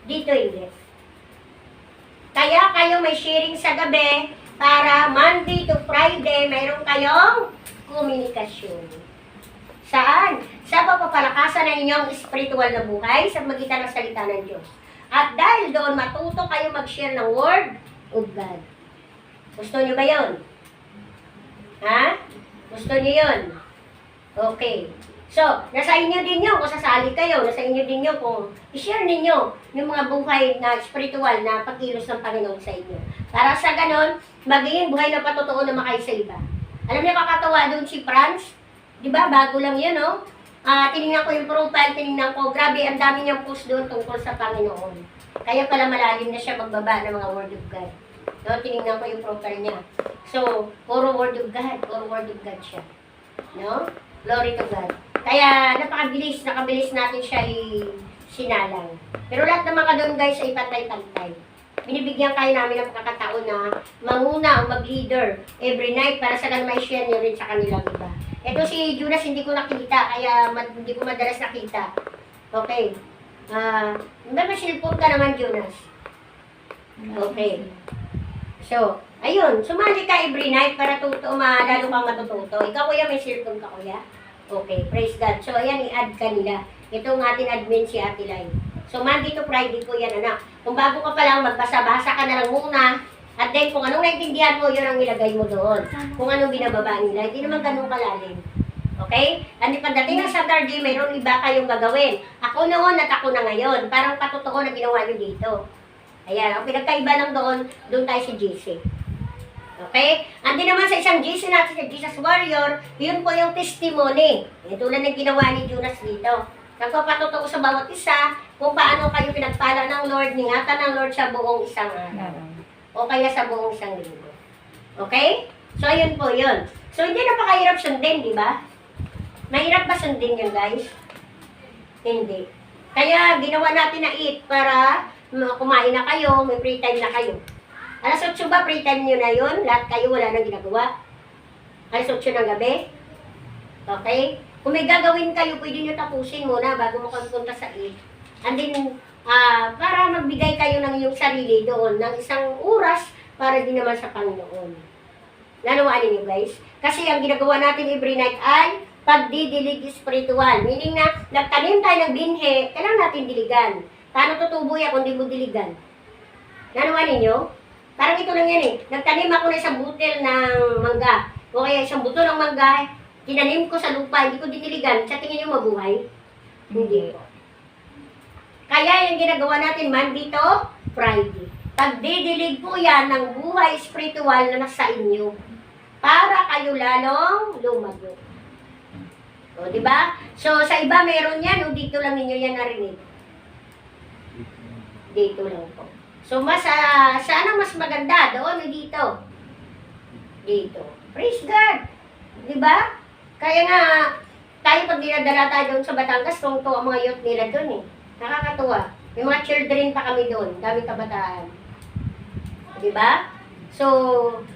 Dito hindi. Kaya kayo may sharing sa gabi para Monday to Friday, mayroon kayong komunikasyon. Saan? Sa pagpapalakasan ng inyong spiritual na buhay sa magitan ng salita ng Diyos. At dahil doon, matuto kayo mag-share ng Word of God. Gusto nyo ba yun? Ha? Gusto nyo yun? Okay. So, nasa inyo din yun kung sasali kayo. Nasa inyo din yun kung i-share ninyo yung mga buhay na spiritual na pagkilos ng Panginoon sa inyo. Para sa ganon, magiging buhay na patotoo na makay sa iba. Alam niyo, kakatawa doon si Franz. Diba, bago lang yun, no? Tinignan ko yung profile, tinignan ko, grabe, ang dami niyang post doon tungkol sa Panginoon. Kaya pala malalim na siya magbaba ng mga Word of God. No, tinignan ko yung profile niya. So, puro Word of God, puro Word of God siya. No? Glory to God. Kaya, nakabilis natin siya sinalang. Pero lahat naman ka doon, guys, ay pantay-pantay. Binibigyan kayo namin ng pagkakataon na manguna o mag-leader every night para sa kanila may share niyo rin sa kanilang iba. Ito si Jonas hindi ko nakita, kaya hindi ko madalas nakita. Okay. May cellphone ka naman, Jonas. Okay. So, ayun, sumali ka every night para lalo kang matututo. Ikaw kuya, may cellphone ka kuya? Okay, praise God. So, ayan, i-add ka nila. Ito ang ating admin si Ate Lai. So, Monday to Friday po yan, anak. Kung bago ka pa lang, magbasa-basa ka na lang muna. At then, kung anong naintindihan mo, yun ang ilagay mo doon. Kung anong binababa nila, hindi naman ganun kalalim. Okay? At pagdating ng Saturday, mayroon iba kayong gagawin. Ako noon at ako na ngayon. Parang patotoo na ginawa nyo dito. Ayan, ang pinagkaiba lang doon tayo si JC. Okay? Andi naman sa isang JC natin, sa Jesus Warrior, yun po yung testimony. Tulad ng ginawa ni Jonas dito. Nagpapatotoo sa bawat isa kung paano kayo pinagpala ng Lord, ningatan ng Lord sa buong isang araw. O kaya sa buong isang linggo. Okay? So, ayun po yun. So, hindi napakahirap sundin, di ba? Mahirap ba sundin yun, guys? Hindi. Kaya, ginawa natin na eat para kumain na kayo, may free time na kayo. Alas 8 ba, free time nyo na yun? Lahat kayo wala nang ginagawa? Alas 8 ng gabi? Okay? Kung may gagawin kayo, pwede nyo tapusin muna bago mo punta sa eat. And then, para magbigay kayo ng iyong sarili doon ng isang oras para din naman sa Panginoon. Nanawaan niyo guys? Kasi ang ginagawa natin every night ay pagdidilig spiritual. Meaning na, nagtanim tayo ng binhe, kailangan natin diligan. Paano tutubo yan kung di mo diligan? Nanawaan ninyo? Parang ito lang yan eh. Nagtanim ako ng isang butil ng mangga. O kaya isang buto ng mangga, tinanim ko sa lupa, hindi ko diniligan. Sa tingin nyo mabuhay? Hindi po. Kaya yung ginagawa natin Monday to Friday. Pagdidilig po yan ng buhay spiritual na nasa inyo para kayo lalong lumago. O, di ba? So, sa iba meron yan o dito lang ninyo yan narinig? Dito lang po. So, saan ang mas maganda? Doon o dito? Dito. Praise God! Di ba? Kaya nga, tayo pag dinadala tayo doon sa Batangas, tungto ang mga youth nila doon eh. Nakakatuwa. May mga children pa kami doon, daming kabataan. Diba? So,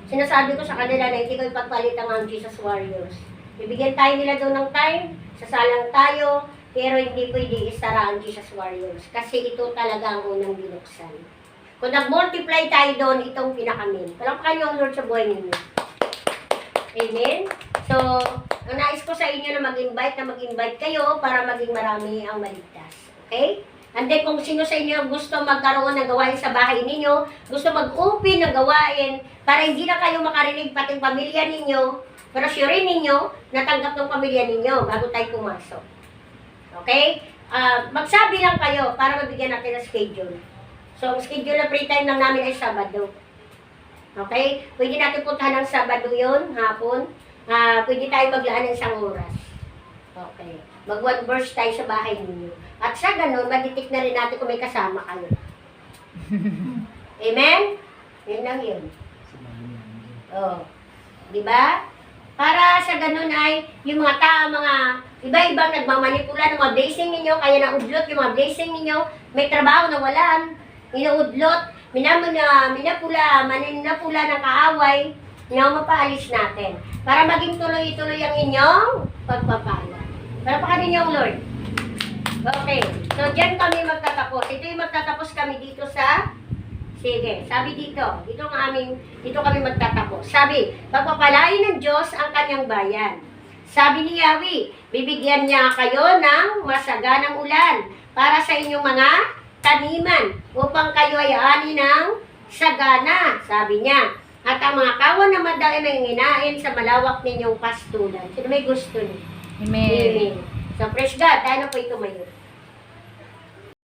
sinasabi ko sa kanila na hindi ko ipagpalit ang Jesus Warriors. Bibigyan tayo nila doon ng time, sasalang tayo, pero hindi pwede isara ang Jesus Warriors. Kasi ito talaga ang unang binuksan. Kung nag-multiply tayo doon, itong pinakamin. Palakpakan niyo ang Lord sa buhay ninyo. Amen? So, ang nais ko sa inyo na mag-invite kayo para maging marami ang maligtas. Okay? And then kung sino sa inyo gusto magkaroon ng gawain sa bahay ninyo, gusto mag-open ng gawain para hindi na kayo makarinig pati pamilya ninyo, Pero surein ninyo, natanggap ng pamilya ninyo bago tayo pumasok. Okay? Magsabi lang kayo para mabigyan natin ng schedule. So, ang schedule na free time lang namin ay Sabado. Okay? Pwede natin puntahan ng Sabado yun, hapon. Pwede tayo maglaan ng isang oras. Okay. Mag-one verse tayo sa bahay ninyo. At sa ganun, maditik na rin natin kung may kasama kayo. Amen? Yun lang yun. Oh. Di ba? Para sa ganun ay, yung mga mga iba-ibang nagmamanipula ng mga blessing ninyo, kaya naudlot yung mga blessing ninyo, may trabaho na walaan, inuudlot, minapula ng kaaway, mapaalis natin. Para maging tuloy-tuloy ang inyong pagpapala. Palapakan ninyo ang Lord. Okay. So, dyan kami magtatapos. Ito yung magtatapos kami dito sa... Sige, sabi dito kami magtatapos. Sabi, pagpapalain ng Diyos ang kanyang bayan. Sabi ni Yahweh, bibigyan niya kayo ng masaganang ulan para sa inyong mga taniman upang kayo ay ani ng sagana, sabi niya. At ang mga kawan na madami may nginain sa malawak ninyong pastulan. Sino may gusto niyo? Amen. Amen. So, praise God. Tayo na po ito mayon.